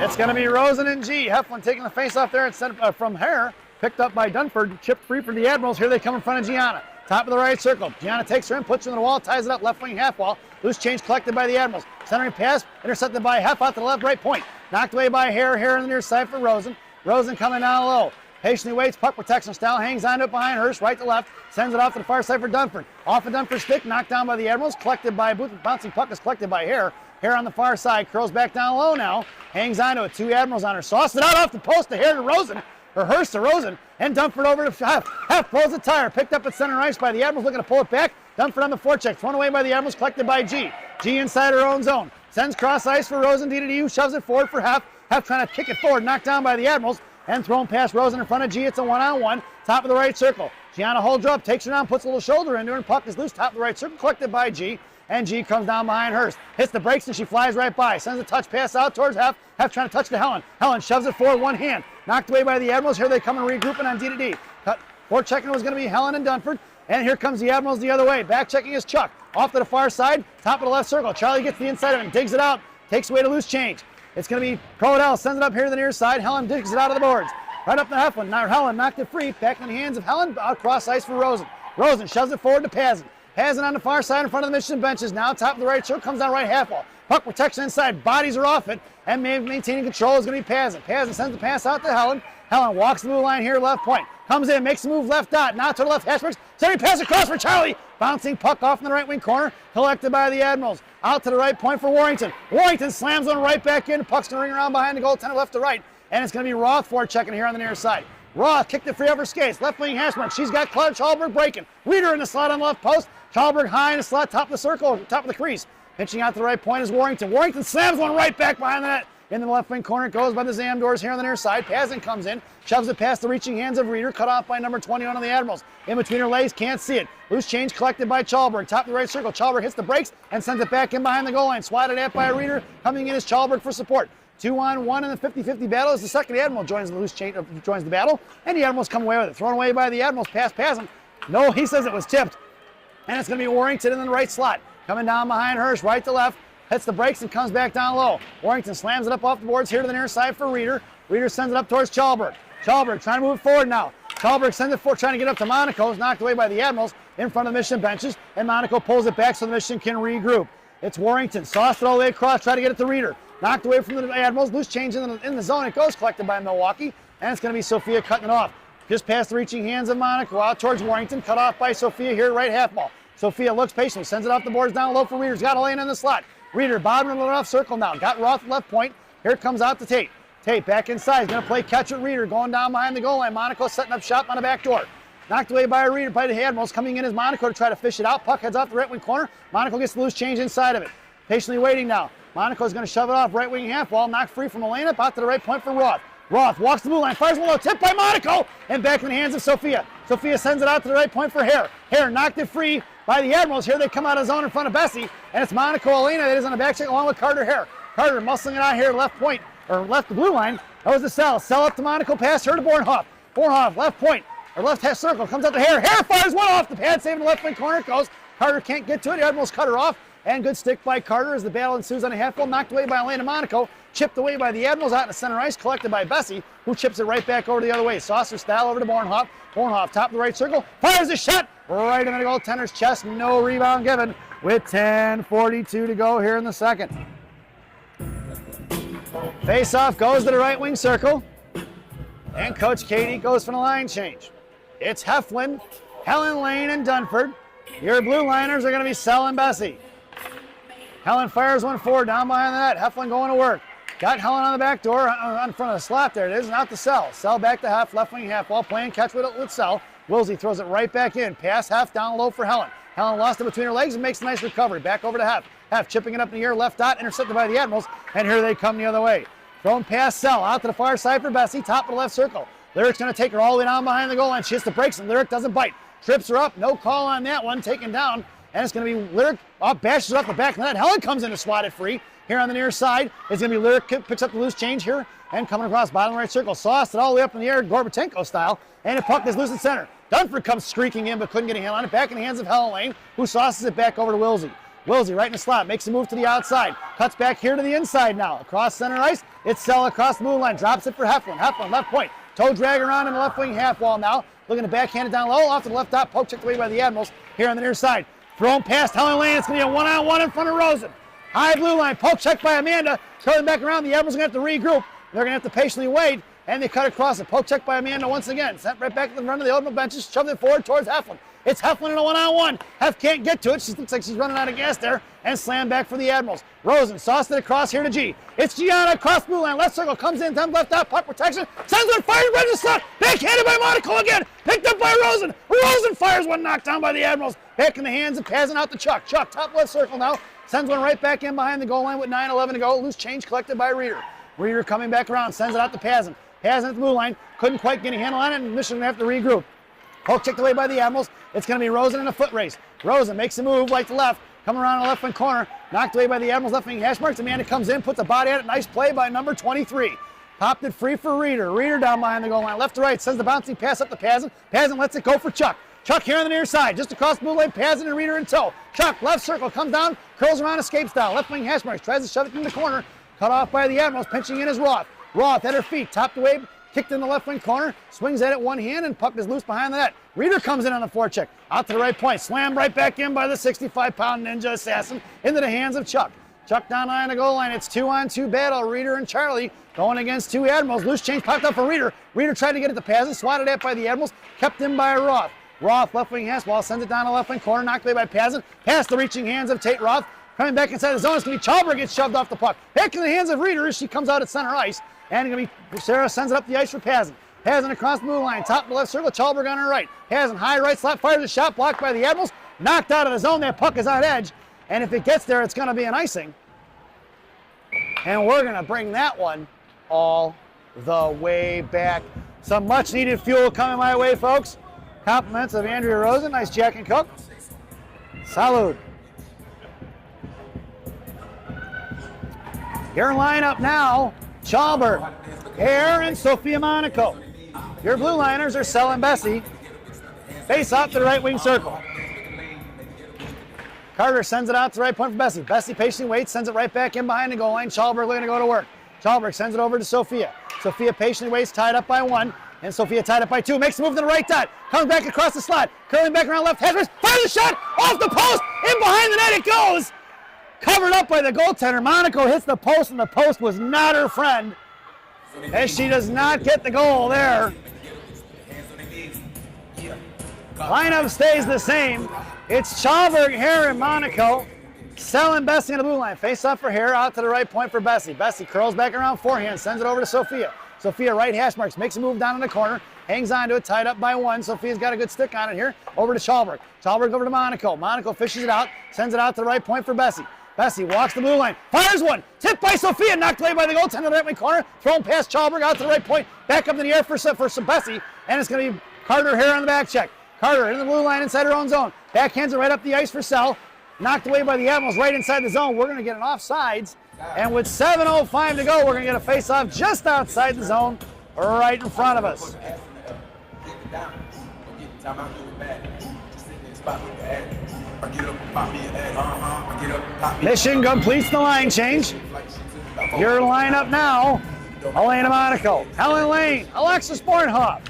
It's going to be Rosen and G. Heflin taking the face off there instead from Hare. Picked up by Dunford, chipped free for the Admirals. Here they come in front of Gianna. top of the right circle. Gianna takes her in, puts her in the wall, ties it up, left wing half wall. Loose change collected by the Admirals. Centering pass, intercepted by Hef out to the left, right point. Knocked away by Hare. Hare in the near side for Rosen. Rosen coming down low. Patiently waits, puck protection style, hangs on to it behind Hirsch, right to left, sends it off to the far side for Dunford. Off of Dunford's stick, knocked down by the Admirals, collected by Booth. Bouncing puck is collected by Hare. Hare on the far side, curls back down low now, hangs on to it. 2 Admirals on her. Sauced it out off the post to Hare to Rosen, or Hirsch to Rosen, and Dunford over to Hef. Hef pulls the tire, picked up at center ice by the Admirals, looking to pull it back. Dunford on the forecheck, thrown away by the Admirals, collected by G. G inside her own zone, sends cross ice for Rosen, D2D, who shoves it forward for Hef. Hef trying to kick it forward, knocked down by the Admirals, and thrown past Rosen in front of G. It's a one-on-one, top of the right circle. Gianna holds her up, takes her down, puts a little shoulder into her, and puck is loose, top of the right circle, collected by G. And G comes down behind Hurst, hits the brakes, and she flies right by. Sends a touch pass out towards Hef. Hef trying to touch to Helen. Helen shoves it forward, one hand. Knocked away by the Admirals. Here they come and regrouping on D2D. Forechecking was going to be Helen and Dunford. And here comes the Admirals the other way. Back checking is Chuck. Off to the far side, top of the left circle. Charlie gets the inside of it and digs it out. Takes away to loose change. It's going to be Crodell, sends it up here to the near side. Helen digs it out of the boards. Right up to Heflin. Now Helen knocked it free. Back in the hands of Helen. Across ice for Rosen. Rosen shoves it forward to Pazin. Pazin on the far side in front of the Michigan benches. Now top of the right circle, comes down right half wall. Puck protection inside, bodies are off it, and maintaining control is going to be Pazin. Pazin sends the pass out to Helen. Helen walks the blue line here, left point. Comes in, makes a move left dot. Now to the left hash marks. Sending pass across for Charlie. Bouncing puck off in the right wing corner. Collected by the Admirals. Out to the right point for Warrington. Warrington slams one right back in. Puck's going to ring around behind the goaltender left to right. And it's going to be Roth forechecking here on the near side. Roth kicked it free over skates. Left wing hash mark. She's got Claude Chalberg breaking. Reader in the slot on the left post. Chalberg high in the slot, top of the circle, top of the crease. Pitching out to the right point is Warrington. Warrington slams one right back behind the net. In the left wing corner, it goes by the Zamdors here on the near side. Pazin comes in, shoves it past the reaching hands of Reader, cut off by number 21 on the Admirals. In between her legs, can't see it. Loose change collected by Chalberg. Top of the right circle, Chalberg hits the brakes and sends it back in behind the goal line. Swatted at by a Reader, coming in is Chalberg for support. 2-on-1 in the 50-50 battle as the second Admiral joins the loose change, joins the battle, and the Admirals come away with it. Thrown away by the Admirals, past Pazin. No, he says it was tipped. And it's going to be Warrington in the right slot. Coming down behind Hirsch, right to left. Hits the brakes and comes back down low. Warrington slams it up off the boards here to the near side for Reader. Reader sends it up towards Chalberg. Chalberg trying to move it forward now. Chalberg sends it forward, trying to get up to Monaco. Is knocked away by the Admirals in front of the Michigan benches. And Monaco pulls it back so the Michigan can regroup. It's Warrington. Sauced it all the way across, try to get it to Reader. Knocked away from the Admirals. Loose change in the zone. It goes collected by Milwaukee. And it's going to be Sophia cutting it off. Just past the reaching hands of Monaco. Out towards Warrington. Cut off by Sophia here, right half ball. Sophia looks patiently, sends it off the boards down low for Reader. He's got a lane in the slot. Reader bobbing in the left circle now. Got Roth left point. Here it comes out to Tate. Tate back inside. He's going to play catch with Reader. Going down behind the goal line. Monaco setting up shop on the back door. Knocked away by a Reader by the Admirals. Coming in is Monaco to try to fish it out. Puck heads off the right wing corner. Monaco gets the loose change inside of it. Patiently waiting now. Monaco's going to shove it off right wing half wall. Knocked free from Elena. Out to the right point for Roth. Roth walks the blue line. Fires one low. Tipped by Monaco. And back in the hands of Sophia. Sophia sends it out to the right point for Hare. Hare knocked it free by the Admirals. Here they come out of zone in front of Bessie, and it's Monaco Elena that is on the back check along with Carter Hare. Carter muscling it out here, left point, or left the blue line. That was the sell. Sell up to Monaco, pass her to Bornhoff. Bornhoff, left point, or left half circle, comes out to Hare. Hare fires one off the pad, saving the left wing corner. It goes. Carter can't get to it. The Admirals cut her off, and good stick by Carter as the battle ensues on a half wall. Knocked away by Elena Monaco. Chipped away by the Admirals out in the center ice, collected by Bessie, who chips it right back over the other way. Saucer style over to Bornhoff. Bornhoff, top of the right circle, fires a shot right in the goaltender's chest. No rebound given with 10:42 to go here in the second. Face-off goes to the right wing circle, and Coach Katie goes for the line change. It's Heflin, Helen Lane, and Dunford. Your blue liners are going to be Sell and Bessie. Helen fires one forward down behind the net. Heflin going to work. Got Helen on the back door, on front of the slot. There it is, not to Sell. Sell back to Hef, left wing half wall, playing catch with Sell. Wilsey throws it right back in. Pass Hef down low for Helen. Helen lost it between her legs and makes a nice recovery. Back over to Hef. Hef chipping it up in the air, left dot, intercepted by the Admirals, and here they come the other way. Thrown past Sell, out to the far side for Bessie, top of the left circle. Lyric's going to take her all the way down behind the goal line. She hits the brakes, and Lyric doesn't bite. Trips her up, no call on that one, taken down. And it's going to be Lyric, bashes her off the back of the net. Helen comes in to swat it free. Here on the near side, it's going to be Lyric, picks up the loose change here, and coming across bottom right circle. Sauced it all the way up in the air, Gorbatenko style, and the puck is loose at center. Dunford comes streaking in, but couldn't get a hand on it. Back in the hands of Helen Lane, who sauces it back over to Wilsey. Wilsey right in the slot, makes a move to the outside. Cuts back here to the inside now. Across center ice, it's Sell across the blue line. Drops it for Heflin. Heflin left point. Toe drag around in the left wing half wall now. Looking to backhand it down low, off to the left top, poke checked away by the Admirals here on the near side. Thrown past Helen Lane, it's going to be a one-on-one in front of Rosen. High blue line, poke check by Amanda, curling back around, the Admirals are going to have to regroup. They're going to have to patiently wait, and they cut across it. Poke check by Amanda once again, sent right back to the front of the open benches, shoved it forward towards Heflin. It's Heflin in a one-on-one. Hef can't get to it. She looks like she's running out of gas there, and slammed back for the Admirals. Rosen sauced it across here to G. It's Gianna across blue line. Left circle comes in, then left out, puck protection. Sends one, fires right to the slot. Backhanded by Monaco again. Picked up by Rosen. Rosen fires one, knocked down by the Admirals. Back in the hands of Pazin out to Chuck. Chuck, top left circle now. Sends one right back in behind the goal line with 9:11 to go. Loose change collected by Reeder. Reeder coming back around, sends it out to Pazin. Pazin at the blue line. Couldn't quite get a handle on it, and Michigan have to regroup. Poke checked away by the Admirals. It's going to be Rosen in a foot race. Rosen makes a move right to left. Coming around the left wing corner. Knocked away by the Admirals left wing hash marks. Amanda comes in, puts a body at it. Nice play by number 23. Popped it free for Reeder. Reeder down behind the goal line. Left to right. Sends the bouncing pass up to Pazin. Pazin lets it go for Chuck. Chuck here on the near side. Just across the blue lane. Pazin and Reeder in tow. Chuck, left circle. Comes down. Curls around, escapes down. Left wing hash marks. Tries to shove it in the corner. Cut off by the Admirals. Pinching in is Roth. Roth at her feet. Topped away. Kicked in the left wing corner, swings at it one hand, and puck is loose behind the net. Reeder comes in on the forecheck, out to the right point, slammed right back in by the 65-pound ninja assassin into the hands of Chuck. Chuck down line the goal line. It's 2-on-2 battle. Reeder and Charlie going against two Admirals. Loose change popped up for Reeder. Reeder tried to get it to Pazin, swatted at by the Admirals, kept in by Roth. Roth left wing pass ball, sends it down the left wing corner, knocked away by Pazin, past the reaching hands of Tate Roth. Coming back inside the zone, it's going to be Chalber gets shoved off the puck. Back in the hands of Reeder as she comes out at center ice. And going to be Sarah sends it up the ice for Pazin. Pazin across the blue line, top to the left circle, Chalberg on her right. Pazin high right slot, fires a shot, blocked by the Admirals. Knocked out of the zone, that puck is on edge. And if it gets there, it's going to be an icing. And we're going to bring that one all the way back. Some much needed fuel coming my way, folks. Compliments of Andrea Rosen, nice Jack and Coke. Salud. Your lineup now, Chalber, Hare, and Sophia Monaco. Your blue liners are Sel and Bessie. Face off to the right wing circle. Carter sends it out to the right point for Bessie. Bessie patiently waits, sends it right back in behind the goal line. Chalberg looking to go to work. Chalberg sends it over to Sophia. Sophia patiently waits, tied up by one. And Sophia tied up by two. Makes a move to the right dot. Comes back across the slot. Curling back around left. Hedges. Fires a shot. Off the post. In behind the net it goes. Covered up by the goaltender. Monaco hits the post, and the post was not her friend, as she does not get the goal there. Lineup stays the same. It's Chalberg, Hare, and Monaco. Sel and Bessie on the blue line. Face off for Hare, out to the right point for Bessie. Bessie curls back around forehand, sends it over to Sophia. Sophia right hash marks, makes a move down in the corner, hangs on to it, tied up by one. Sophia's got a good stick on it here. Over to Chalberg. Chalberg over to Monaco. Monaco fishes it out, sends it out to the right point for Bessie. Bessie walks the blue line, fires one, tipped by Sophia, knocked away by the goaltender in the right wing corner, thrown past Chalberg out to the right point, back up in the air for some Bessie, and it's going to be Carter Hare on the back check. Carter in the blue line inside her own zone, backhands it right up the ice for Sel, knocked away by the Admirals right inside the zone. We're going to get an offsides, and with 7:05 to go, we're going to get a face-off just outside the zone, right in front of us. Mission completes the line change. Your lineup now, Elena Monaco, Helen Lane, Alexis Bornhoff.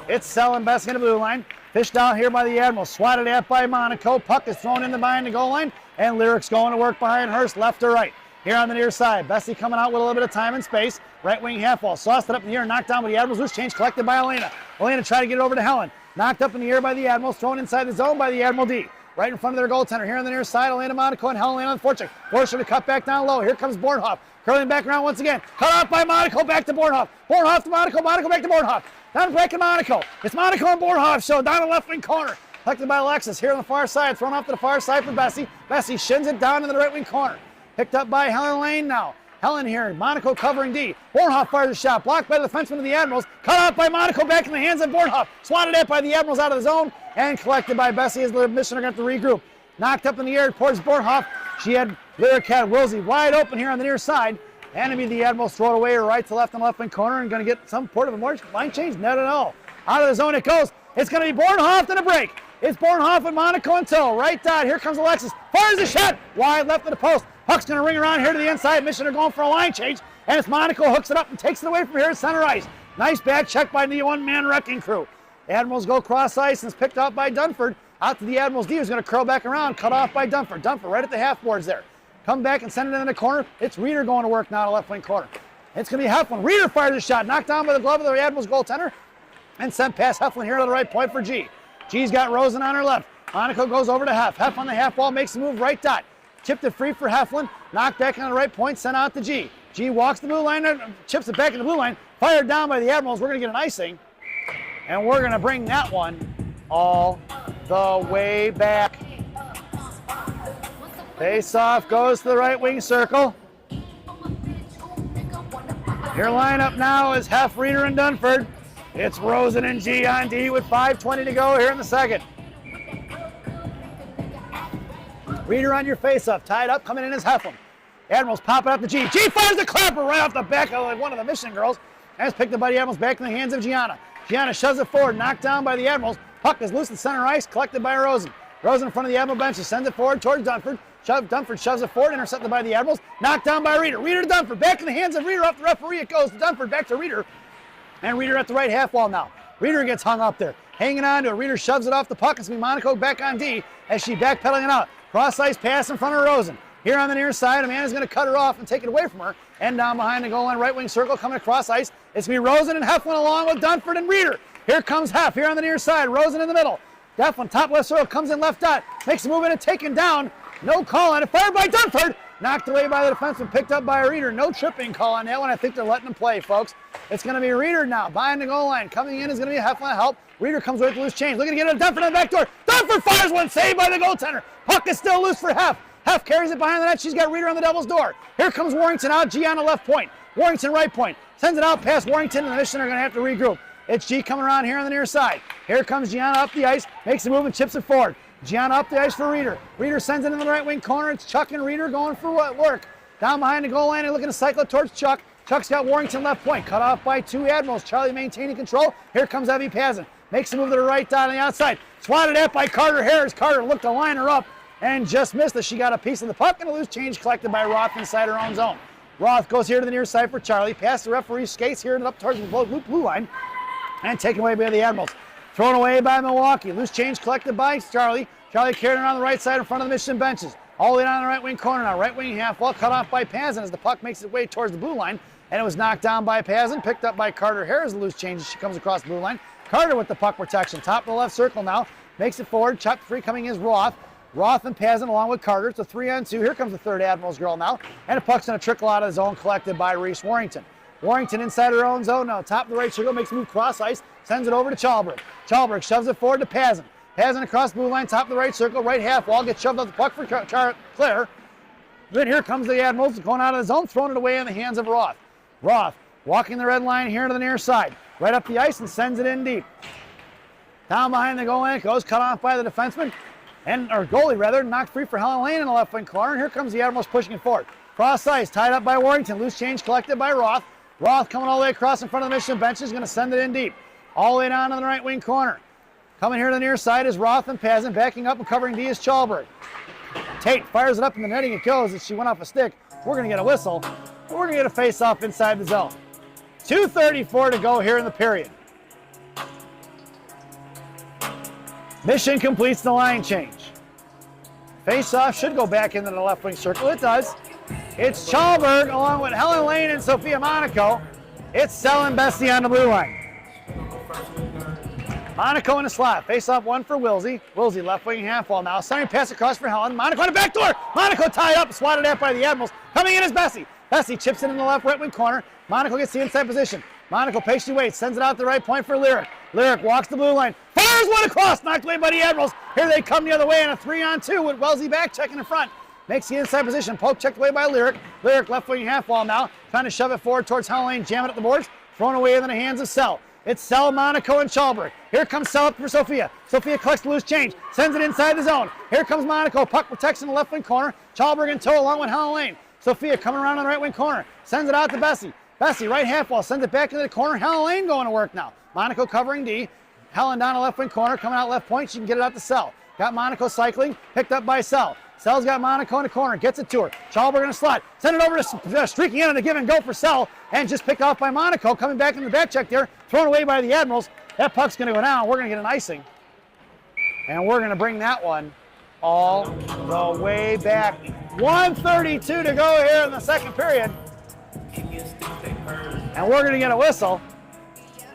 It's Sel and Bessie in the blue line. Fished out here by the Admiral, swatted at by Monaco. Puck is thrown in behind the goal line, and Lyric's going to work behind Hurst, left to right. Here on the near side, Bessie coming out with a little bit of time and space. Right wing half wall, sauced it up in the air, knocked down by the Admirals. Loose change collected by Elena. Elena tried to get it over to Helen. Knocked up in the air by the Admirals, thrown inside the zone by the Admiral D. Right in front of their goaltender. Here on the near side, Elena Monaco and Helen Lane on the forecheck. Forced her to cut back down low. Here comes Bornhoff. Curling back around once again. Cut off by Monaco, back to Bornhoff. Bornhoff to Monaco, Monaco back to Bornhoff. Down to break in Monaco. It's Monaco and Bornhoff show down the left wing corner. Collected by Alexis here on the far side. Thrown off to the far side for Bessie. Bessie shins it down into the right wing corner. Picked up by Helen Lane now. Helen here, Monaco covering D. Bornhoff fires a shot, blocked by the defenseman of the Admirals. Cut off by Monaco, back in the hands of Bornhoff. Swatted at by the Admirals out of the zone, and collected by Bessie as the mission are going to have to regroup. Knocked up in the air towards Bornhoff. She had Lyric had Wilsey wide open here on the near side. Enemy the Admirals throw it away right to left in the left wing corner and going to get some port of a more line change. Not at all. Out of the zone it goes. It's going to be Bornhoff to the break. It's Bornhoff and Monaco in tow. Right dot. Here comes Alexis. Fires a shot. Wide left of the post. Puck's going to ring around here to the inside. Mission are going for a line change. And it's Monaco hooks it up and takes it away from here at center ice. Nice back check by the one-man wrecking crew. Admirals go cross ice and it's picked up by Dunford. Out to the Admirals D, who's going to curl back around, cut off by Dunford. Dunford right at the half boards there. Come back and send it in the corner. It's Reeder going to work now to left wing corner. It's going to be Heflin. Reeder fires a shot, knocked down by the glove of the Admirals goaltender, and sent past Heflin here to the right point for G. G's got Rosen on her left. Monaco goes over to Hef. Hef on the half wall, makes the move right dot. Chipped it free for Heflin, knocked back on the right point, sent out to G. G walks the blue line, chips it back in the blue line, fired down by the Admirals. We're going to get an icing, and we're going to bring that one all the way back. Face-off goes to the right wing circle. Your lineup now is Hef, Reeder, and Dunford. It's Rosen and G on D with 5:20 to go here in the second. Reeder on your face-off, tied up, coming in is Heflin. Admirals popping out the G. G fires the clapper right off the back of one of the Mission girls. And it's picked up by the Admirals, back in the hands of Gianna. Gianna shoves it forward, knocked down by the Admirals. Puck is loose in center ice, collected by Rosen. Rosen in front of the Admiral bench, sends it forward towards Dunford. Dunford shoves it forward, intercepted by the Admirals. Knocked down by Reeder. Reeder to Dunford, back in the hands of Reeder, off the referee. It goes to Dunford, back to Reeder. And Reeder at the right half wall now. Reeder gets hung up there, hanging on to it. Reeder shoves it off the puck. It's going to be Monaco back on D as she backpedaling it out. Cross ice pass in front of Rosen. Here on the near side, Amanda's going to cut her off and take it away from her. And down behind the goal line, right wing circle, coming across ice. It's going to be Rosen and Heflin along with Dunford and Reeder. Here comes Hef, here on the near side. Rosen in the middle. Heflin, top left circle, comes in left dot. Makes a move in and taken down. No call on it. Fired by Dunford. Knocked away by the defenseman, picked up by Reeder. No tripping call on that one. I think they're letting him play, folks. It's going to be Reeder now, behind the goal line. Coming in is going to be Heflin help. Reeder comes away with the loose change. Looking to get it to Dunford on the back door. Dunford fires one, saved by the goaltender. Puck is still loose for Hef. Hef carries it behind the net. She's got Reeder on the Devil's door. Here comes Warrington out. G on the left point. Warrington right point. Sends it out past Warrington, and the Mission are going to have to regroup. It's G coming around here on the near side. Here comes Gianna up the ice. Makes a move and chips it forward. Gianna up the ice for Reeder. Reeder sends it in the right wing corner. It's Chuck and Reeder going for work. Down behind the goal line and looking to cycle it towards Chuck. Chuck's got Warrington left point. Cut off by two Admirals. Charlie maintaining control. Here comes Evie Pazin. Makes a move to the right dot on the outside. Swatted at by Carter Harris. Carter looked to line her up and just missed it. She got a piece of the puck and a loose change collected by Roth inside her own zone. Roth goes here to the near side for Charlie. Past the referee, skates here and up towards the blue line. And taken away by the Admirals. Thrown away by Milwaukee. Loose change collected by Charlie. Charlie carried it on the right side in front of the Mission benches. All the way down the right wing corner now. Right wing half wall cut off by Pazin as the puck makes its way towards the blue line. And it was knocked down by Pazin. Picked up by Carter Harris. The loose change as she comes across the blue line. Carter with the puck protection. Top of the left circle now. Makes it forward. Chopped free coming is Roth. Roth and Pazin along with Carter. It's a 3-on-2. Here comes the third Admirals girl now. And the puck's going to trickle out of the zone collected by Reese Warrington. Warrington inside her own zone now. Top of the right circle. Makes a move cross ice. Sends it over to Chalberg. Chalberg shoves it forward to Pazin. Pazin across the blue line, top of the right circle, right half wall, gets shoved off the puck for Claire. Then here comes the Admirals going out of the zone, throwing it away in the hands of Roth. Roth walking the red line here to the near side, right up the ice and sends it in deep. Down behind the goal line it goes, cut off by the defenseman, or goalie rather, knocked free for Helen Lane in the left wing corner. And here comes the Admirals pushing it forward. Cross ice, tied up by Warrington, loose change collected by Roth. Roth coming all the way across in front of the Mission benches, going to send it in deep. All the way down to the right wing corner. Coming here to the near side is Roth and Pazin. Backing up and covering D is Chalberg. Tate fires it up in the netting. It goes as she went off a stick. We're going to get a whistle. We're going to get a face-off inside the zone. 2:34 to go here in the period. Mission completes the line change. Face-off should go back into the left wing circle. It does. It's Chalberg along with Helen Lane and Sophia Monaco. It's Sell and Bessie on the blue line. Monaco in the slot. Face-off one for Wilsey. Wilsey left wing half wall now. Sending pass across for Helen. Monaco on the back door. Monaco tied up, swatted at by the Admirals. Coming in is Bessie. Bessie chips it in the left right wing corner. Monaco gets the inside position. Monaco patiently waits, sends it out the right point for Lyric. Lyric walks the blue line. Fires one across, knocked away by the Admirals. Here they come the other way in a 3-on-2 with Wellesley back checking in front. Makes the inside position. Poke checked away by Lyric. Lyric left wing half wall now. Trying to shove it forward towards Helen Lane. Jam it up the boards. Thrown away into the hands of Sell. It's Sell, Monaco, and Chalberg. Here comes Sell up for Sophia. Sophia collects the loose change. Sends it inside the zone. Here comes Monaco. Puck protection in the left wing corner. Chalberg in tow along with Helen Lane. Sophia coming around on the right wing corner. Sends it out to Bessie. Bessie right half wall. Sends it back into the corner. Helen Lane going to work now. Monaco covering D. Helen down the left wing corner. Coming out left point. She can get it out to Sell. Got Monaco cycling. Picked up by Sell. Sell's got Monaco in the corner, gets it to her. Chalberg in a slot, send it over to streaking in on the give and go for Sell, and just picked off by Monaco, coming back in the back check there, thrown away by the Admirals. That puck's going to go down. We're going to get an icing, and we're going to bring that one all the way back. 1:32 to go here in the second period, and we're going to get a whistle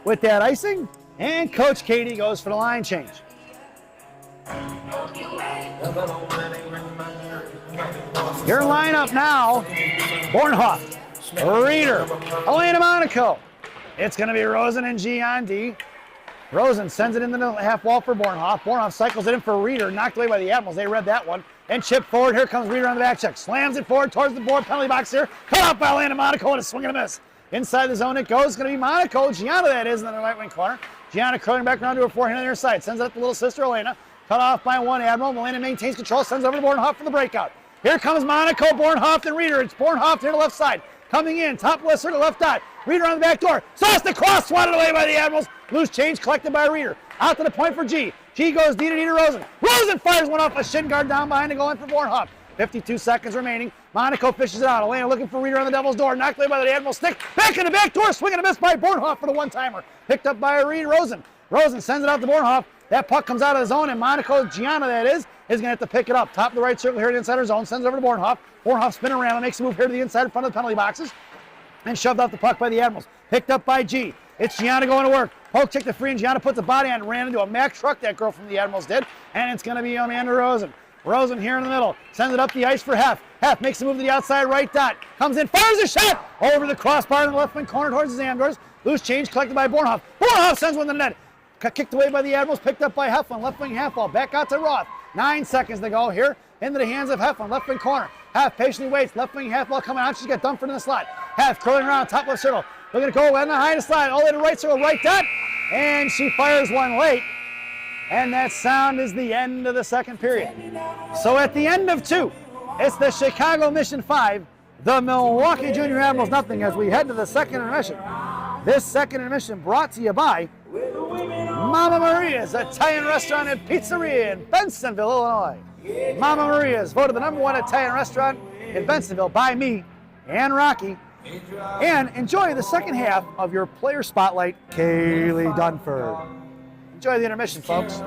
with that icing, and Coach Katie goes for the line change. Your lineup now: Bornhoff, Reeder, Elena Monaco. It's going to be Rosen and G on D. Rosen sends it into the half wall for Bornhoff. Bornhoff cycles it in for Reeder, knocked away by the Admirals. They read that one. And chip forward. Here comes Reeder on the back check. Slams it forward towards the board. Penalty box here. Cut off by Elena Monaco, and a swing and a miss. Inside the zone it goes. It's going to be Monaco. Gianna, that is, in the right wing corner. Gianna curling back around to her forehand on the other side. Sends it up to little sister Elena. Cut off by one Admiral. Elena maintains control. Sends over to Bornhoff for the breakout. Here comes Monaco, Bornhoff, and Reeder. It's Bornhoff to the left side. Coming in, top left circle, left dot. Reeder on the back door. Sauce the cross, swatted away by the Admirals. Loose change collected by Reeder. Out to the point for G. G goes D to Rosen. Rosen fires one off a shin guard down behind to go in for Bornhoff. 52 seconds remaining. Monaco fishes it out. Elena looking for Reeder on the Devil's door. Knocked away by the Admiral stick. Back in the back door. Swing and a miss by Bornhoff for the one-timer. Picked up by Rosen. Rosen sends it out to Bornhoff. That puck comes out of the zone, and Monaco, Gianna that is going to have to pick it up. Top of the right circle here in the inside her zone. Sends it over to Bornhoff. Bornhoff spinning around and makes a move here to the inside in front of the penalty boxes. And shoved off the puck by the Admirals. Picked up by G. It's Gianna going to work. Poke check the free, and Gianna puts the body on and ran into a Mack truck, that girl from the Admirals did. And it's going to be Amanda Rosen. Rosen here in the middle. Sends it up the ice for Heff. Heff makes a move to the outside right dot. Comes in, fires a shot over the crossbar in the left wing corner towards the Zamdors. Loose change collected by Bornhoff. Bornhoff sends one to the net. Kicked away by the Admirals, picked up by Heflin, left wing half ball, back out to Roth. 9 seconds to go here, into the hands of Heflin, left wing corner. Heff patiently waits, left wing half ball coming out, she's got Dunford in the slot. Heff curling around, top left circle, looking to go in the high to slide, all the way to right circle, right dot, and she fires one late. And that sound is the end of the second period. So at the end of 2, it's the Chicago Mission 5, the Milwaukee Junior Admirals nothing, as we head to the second intermission. This second intermission brought to you by Mama Maria's Italian Restaurant and Pizzeria in Bensonville, Illinois. Mama Maria's voted the #1 Italian restaurant in Bensonville by me and Rocky. And enjoy the second half of your player spotlight, Kaylee Dunford. Enjoy the intermission, folks.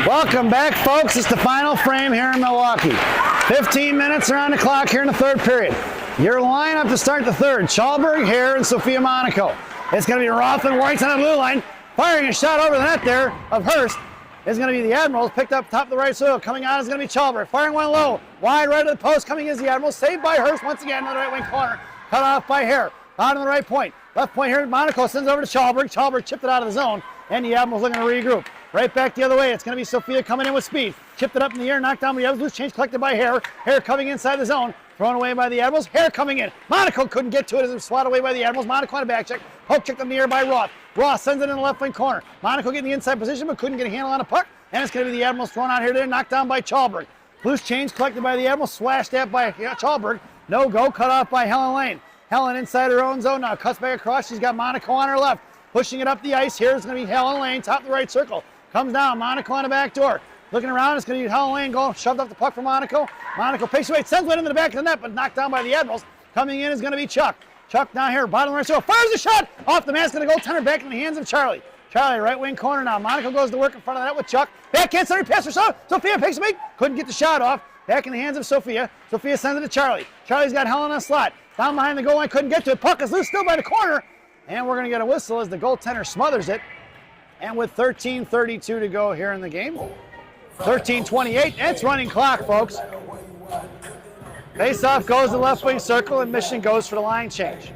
Welcome back, folks. It's the final frame here in Milwaukee. 15 minutes are on the clock here in the third period. Your lineup to start the third: Chalberg, Hare, and Sophia Monaco. It's going to be Roth and White on the blue line. Firing a shot over the net there of Hurst is going to be the Admirals. Picked up top of the right soil. Coming out is going to be Chalberg. Firing one low. Wide right of the post. Coming is the Admirals. Saved by Hurst once again in the right wing corner. Cut off by Hare. Out on the right point. Left point here. Monaco sends over to Chalberg. Chalberg chipped it out of the zone. And the Admirals looking to regroup. Right back the other way. It's going to be Sophia coming in with speed. Chipped it up in the air, knocked down by the Admirals. Loose change collected by Hare. Hare coming inside the zone. Thrown away by the Admirals. Hare coming in. Monaco couldn't get to it as it was swatted away by the Admirals. Monaco on a back check. Poke checked in the air by Roth. Roth sends it in the left wing corner. Monaco getting the inside position, but couldn't get a handle on a puck. And it's going to be the Admirals thrown out here. They're knocked down by Chalberg. Loose change collected by the Admirals, slashed at by Chalberg. No go, cut off by Helen Lane. Helen inside her own zone now, cuts back across. She's got Monaco on her left. Pushing it up the ice. Here's going to be Helen Lane, top of the right circle. Comes down, Monaco on the back door. Looking around, it's going to be Helen Lane going, shoved up the puck for Monaco. Monaco takes away, sends one into the back of the net, but knocked down by the Admirals. Coming in is going to be Chuck. Chuck down here, bottom right circle, fires a shot off the mask of the goaltender, back in the hands of Charlie. Charlie, right wing corner now. Monaco goes to work in front of the net with Chuck. Backhand center pass for Sophia picks a make. Couldn't get the shot off. Back in the hands of Sophia. Sophia sends it to Charlie. Charlie's got Helen on a slot. Down behind the goal line, couldn't get to it. Puck is loose still by the corner. And we're going to get a whistle as the goaltender smothers it. And with 13:32 to go here in the game. 13:28. It's running clock, folks. Face-off goes to the left wing circle, and Mission goes for the line change.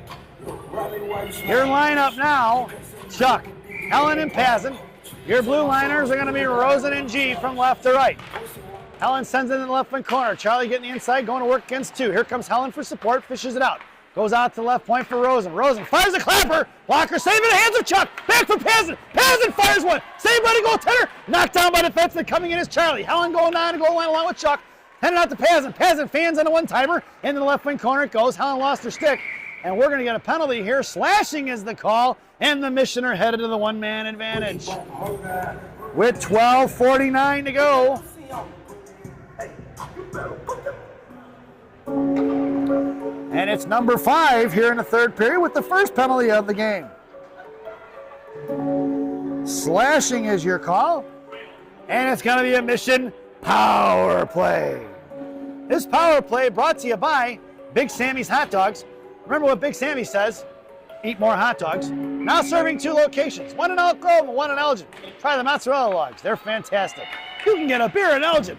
Your lineup now, Chuck, Helen, and Pazin. Your blue liners are going to be Rosen and G from left to right. Helen sends it in the left wing corner. Charlie getting the inside, going to work against two. Here comes Helen for support, fishes it out. Goes out to the left point for Rosen. Rosen fires a clapper. Blocker save in the hands of Chuck. Back for Pazin. Pazin fires one. Saved by the goaltender. Knocked down by the defenseman. Coming in is Charlie. Helen going down the goal line along with Chuck. Heading out to Pazin. Pazin fans on a one-timer. Into the left wing corner it goes. Helen lost her stick. And we're going to get a penalty here. Slashing is the call. And the Mission are headed to the one-man advantage. With 12:49 to go. And it's number 5 here in the third period with the first penalty of the game. Slashing is your call. And it's going to be a Mission power play. This power play brought to you by Big Sammy's Hot Dogs. Remember what Big Sammy says, eat more hot dogs. Now serving 2 locations, one in Elk Grove and one in Elgin. Try the mozzarella logs, they're fantastic. You can get a beer in Elgin.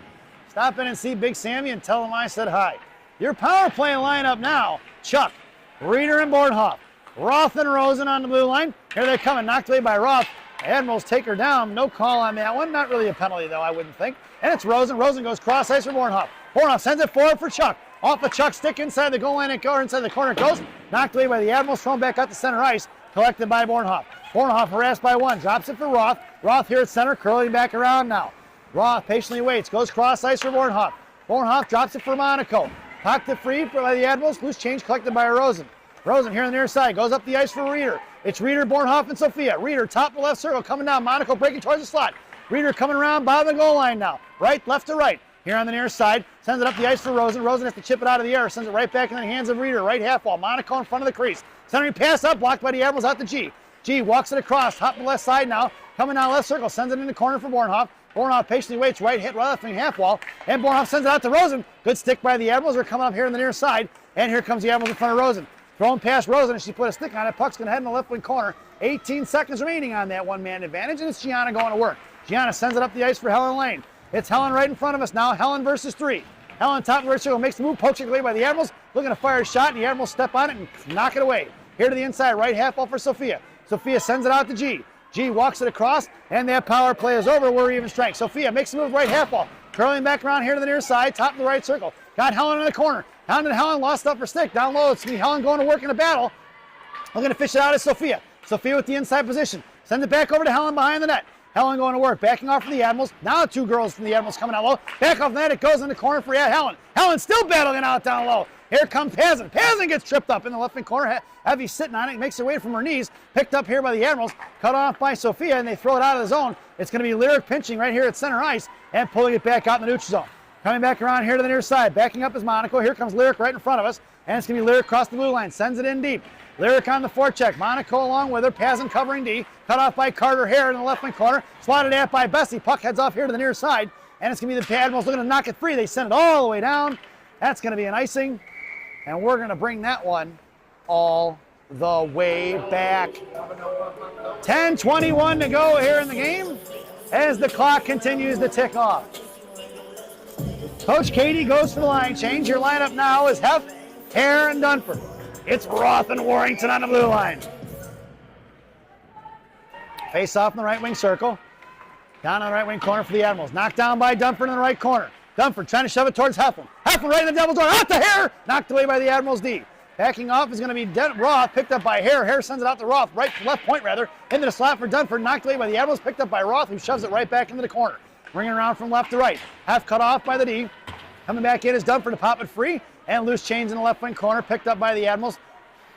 Stop in and see Big Sammy and tell him I said hi. Your power play lineup now, Chuck, Reeder and Bornhoff, Roth and Rosen on the blue line. Here they come and knocked away by Roth. Admirals take her down, no call on that one. Not really a penalty though, I wouldn't think. And it's Rosen. Rosen goes cross ice for Bornhoff. Bornhoff sends it forward for Chuck. Off of Chuck's stick inside the goal line or inside the corner it goes. Knocked away by the Admirals, thrown back out to center ice. Collected by Bornhoff. Bornhoff harassed by one, drops it for Roth. Roth here at center, curling back around now. Roth patiently waits, goes cross ice for Bornhoff. Bornhoff drops it for Monaco. Pucked it free by the Admirals, loose change collected by Rosen. Rosen here on the near side, goes up the ice for Reeder. It's Reeder, Bornhoff, and Sophia. Reeder, top of the left circle, coming down. Monaco breaking towards the slot. Reeder coming around, bottom of the goal line now. Right, left to right. Here on the near side, sends it up the ice for Rosen. Rosen has to chip it out of the air, sends it right back in the hands of Reeder. Right half wall, Monaco in front of the crease. Centering pass up, blocked by the Admirals out to G. G walks it across, top of the left side now. Coming down left circle, sends it in the corner for Bornhoff. Bornhoff patiently waits, right hit, right left wing half wall. And Bornhoff sends it out to Rosen. Good stick by the Admirals. They're coming up here on the near side. And here comes the Admirals in front of Rosen. Throwing past Rosen, and she put a stick on it. Puck's going to head in the left wing corner. 18 seconds remaining on that one-man advantage, and it's Gianna going to work. Gianna sends it up the ice for Helen Lane. It's Helen right in front of us now. Helen versus 3. Helen top of the right circle makes the move, pokes it away by the Admirals. Looking to fire a shot, and the Admirals step on it and knock it away. Here to the inside, right half wall for Sophia. Sophia sends it out to G. G walks it across, and that power play is over. We're even strength. Sophia makes the move right half wall. Curling back around here to the near side, top of the right circle. Got Helen in the corner. Helen lost up her stick. Down low, it's Helen going to work in a battle. Looking to fish it out is Sophia. Sophia with the inside position. Sends it back over to Helen behind the net. Helen going to work, backing off for the Admirals. Now 2 girls from the Admirals coming out low. Back off the net, it goes in the corner for Helen. Helen still battling out down low. Here comes Pazin. Pazin gets tripped up in the left wing corner. Heavy sitting on it, makes her way from her knees. Picked up here by the Admirals, cut off by Sophia, and they throw it out of the zone. It's going to be Lyric pinching right here at center ice and pulling it back out in the neutral zone. Coming back around here to the near side, backing up is Monaco. Here comes Lyric right in front of us, and it's going to be Lyric across the blue line. Sends it in deep. Lyric on the forecheck. Monaco along with her. Pazin covering D. Cut off by Carter Hare in the left wing corner. Swatted at by Bessie. Puck heads off here to the near side. And it's going to be the Admirals looking to knock it free. They send it all the way down. That's going to be an icing. And we're going to bring that one all the way back. 10:21 to go here in the game as the clock continues to tick off. Coach Katie goes for the line change. Your lineup now is Heff, Hare, and Dunford. It's Roth and Warrington on the blue line. Face off in the right wing circle. Down on the right wing corner for the Admirals. Knocked down by Dunford in the right corner. Dunford trying to shove it towards Hefflin. Hefflin right in the double door. Out to Hare. Knocked away by the Admirals D. Backing off is going to be Roth, picked up by Hare. Hare sends it out to Roth, left point rather, into the slot for Dunford, knocked away by the Admirals, picked up by Roth, who shoves it right back into the corner. Bringing around from left to right. Half cut off by the D. Coming back in is Dunford to pop it free, and loose change in the left wing corner, picked up by the Admirals.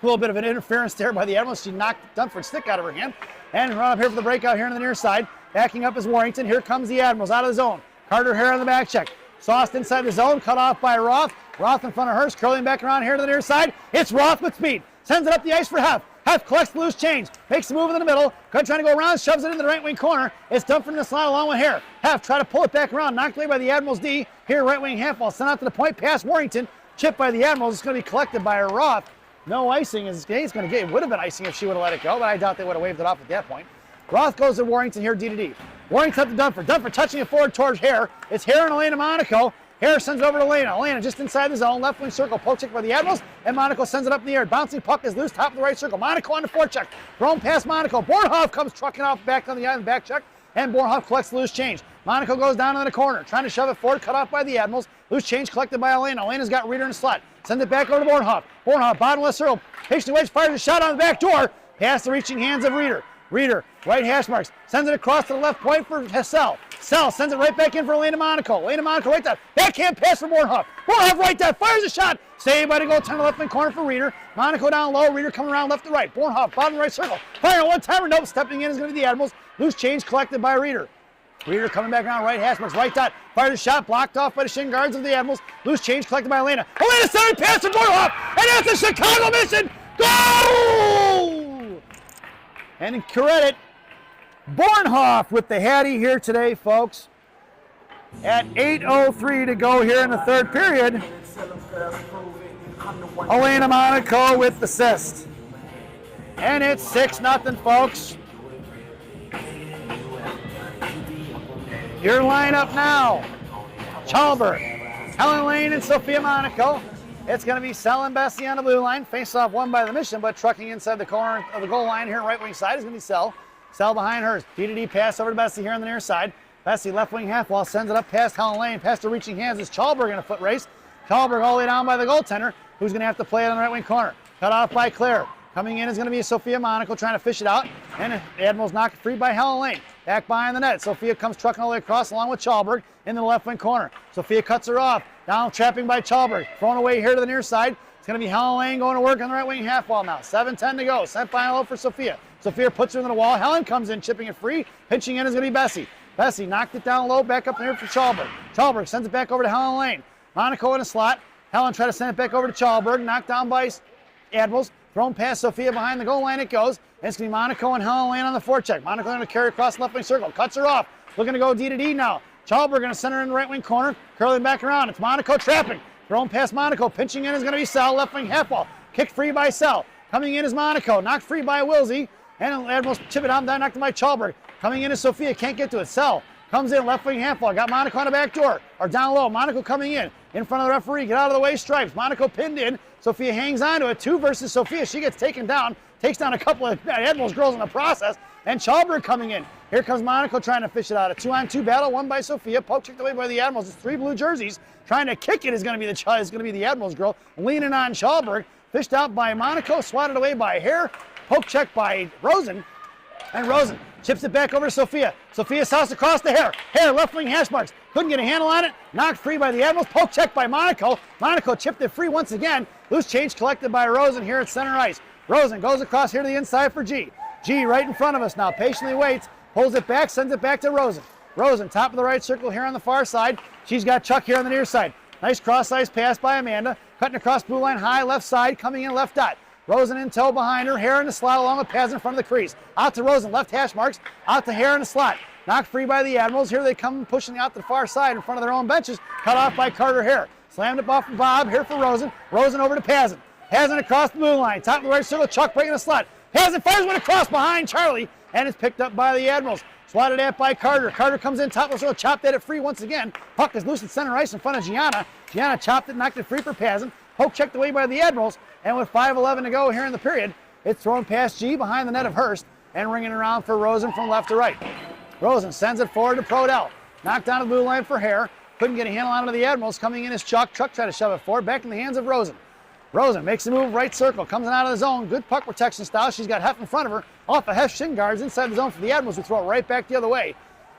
A little bit of an interference there by the Admirals. She knocked Dunford's stick out of her hand. And run up here for the breakout here on the near side. Backing up is Warrington. Here comes the Admirals out of the zone. Carter Hare on the back check. Sauced inside the zone, cut off by Roth. Roth in front of Hurst, curling back around here to the near side. It's Roth with speed. Sends it up the ice for Heff. Heff collects the loose change. Makes the move in the middle. Trying to go around, shoves it into the right wing corner. It's Dunford in the slot along with Hare. Heff try to pull it back around. Knocked away by the Admirals D. Here right wing half ball sent out to the point past Warrington. Chipped by the Admirals. It's going to be collected by Roth. No icing. He's going to get. It would have been icing if she would have let it go, but I doubt they would have waved it off at that point. Roth goes to Warrington here, D to D. Warrington up to Dunford. Dunford touching it forward towards Hare. It's Hare and Elena Monaco. Hare sends it over to Elena. Elena just inside the zone. Left wing circle. Poke check by the Admirals. And Monaco sends it up in the air. Bouncing puck is loose. Top of the right circle. Monaco on the forecheck. Thrown past Monaco. Bornhoff comes trucking off back on the island back check. And Bornhoff collects the loose change. Monaco goes down in the corner. Trying to shove it forward. Cut off by the Admirals. Loose change collected by Elena. Elena's got Reeder in the slot. Sends it back over to Bornhoff. Bornhoff, bottom left circle. Patiently waits. Fires a shot on the back door. Past the reaching hands of Reeder. Reeder, right hash marks, sends it across to the left point for Sell. Sell sends it right back in for Elena Monaco. Elena Monaco right down. Backhand pass for Bornhoff. Bornhoff right down, fires a shot. Saved by the goaltender left wing corner for Reeder. Monaco down low, Reeder coming around left to right. Bornhoff, bottom right circle. Firing one timer, nope, stepping in is going to be the Admirals. Loose change collected by Reeder. Reeder coming back around right hash marks, right dot. Fired a shot, blocked off by the shin guards of the Admirals. Loose change collected by Elena. Elena center pass to Bornhoff, and that's the Chicago Mission. Goal! And in credit, Bornhoff with the Hattie here today, folks. At 8:03 to go here in the third period. Elena Monaco with the assist. And it's 6-0, folks. Your lineup now. Chalberg, Helen Lane, and Sophia Monaco. It's going to be Sell and Bessie on the blue line. Face-off won by the Mission, but trucking inside the corner of the goal line here, right wing side, is going to be Sell. Sell behind hers. D-to-D pass over to Bessie here on the near side. Bessie left wing half wall, sends it up past Helen Lane. Past the reaching hands is Chalberg in a foot race. Chalberg all the way down by the goaltender, who's going to have to play it on the right wing corner. Cut off by Claire. Coming in is going to be Sophia Monaco trying to fish it out. And the Admirals knocked free by Helen Lane. Back behind the net. Sophia comes trucking all the way across along with Chalberg into the left wing corner. Sophia cuts her off. Down trapping by Chalberg. Thrown away here to the near side. It's going to be Helen Lane going to work on the right wing half wall now. 7:10 to go. Sent by low for Sophia. Sophia puts her in the wall. Helen comes in, chipping it free. Pitching in is going to be Bessie. Bessie knocked it down low, back up there for Chalberg. Chalberg sends it back over to Helen Lane. Monaco in a slot. Helen tries to send it back over to Chalberg. Knocked down by Admirals. Thrown past Sophia behind the goal line it goes. And it's going to be Monaco and Helen Lane on the forecheck. Monaco going to carry across the left wing circle. Cuts her off. Looking to go D-to-D now. Chalberg going to center in the right wing corner. Curling back around. It's Monaco trapping. Thrown past Monaco. Pinching in is going to be Sell. Left wing half ball. Kicked free by Sell. Coming in is Monaco. Knocked free by Wilsey. And Admirals chip it on down, knocked by Chalberg. Coming in is Sophia. Can't get to it. Sell. Comes in, left wing handball. Got Monaco on the back door. Or down low. Monaco coming in front of the referee. Get out of the way, stripes. Monaco pinned in. Sophia hangs on to it. 2 versus Sophia. She gets taken down. Takes down a couple of Admirals girls in the process. And Chalberg coming in. Here comes Monaco trying to fish it out. A 2-on-2 battle won by Sophia. Poke checked away by the Admirals. It's 3 blue jerseys. Trying to kick it is going to be the Admirals girl. Leaning on Chalberg. Fished out by Monaco. Swatted away by Hare. Poke check by Rosen. And Rosen chips it back over to Sophia. Sophia sauced across the Hare. Hare left wing hash marks. Couldn't get a handle on it. Knocked free by the Admirals. Poke check by Monaco. Monaco chipped it free once again. Loose change collected by Rosen here at center ice. Rosen goes across here to the inside for G. G right in front of us now. Patiently waits. Pulls it back. Sends it back to Rosen. Rosen top of the right circle here on the far side. She's got Chuck here on the near side. Nice cross ice pass by Amanda. Cutting across blue line high left side. Coming in left dot. Rosen in tow behind her. Hare in the slot along with Paz in front of the crease. Out to Rosen, left hash marks. Out to Hare in the slot. Knocked free by the Admirals. Here they come pushing out to the far side in front of their own benches. Cut off by Carter Hare. Slammed it off from Bob. Here for Rosen. Rosen over to Pazin. Pazin across the blue line. Top of the right circle. Chuck breaking the slot. Pazin fires one across behind Charlie. And it's picked up by the Admirals. Swatted at by Carter. Carter comes in top of the circle. Chopped at it free once again. Puck is loose at center ice in front of Gianna. Gianna chopped it, knocked it free for Pazin. Poke checked away by the Admirals, and with 5:11 to go here in the period, it's thrown past G behind the net of Hurst and ringing around for Rosen from left to right. Rosen sends it forward to Prodell. Knocked down the blue line for Hare. Couldn't get a handle on it to the Admirals. Coming in is Chuck. Chuck tried to shove it forward. Back in the hands of Rosen. Rosen makes a move, right circle, comes out of the zone. Good puck protection style. She's got Heff in front of her. Off of Heff's shin guards inside the zone for the Admirals, who throw it right back the other way.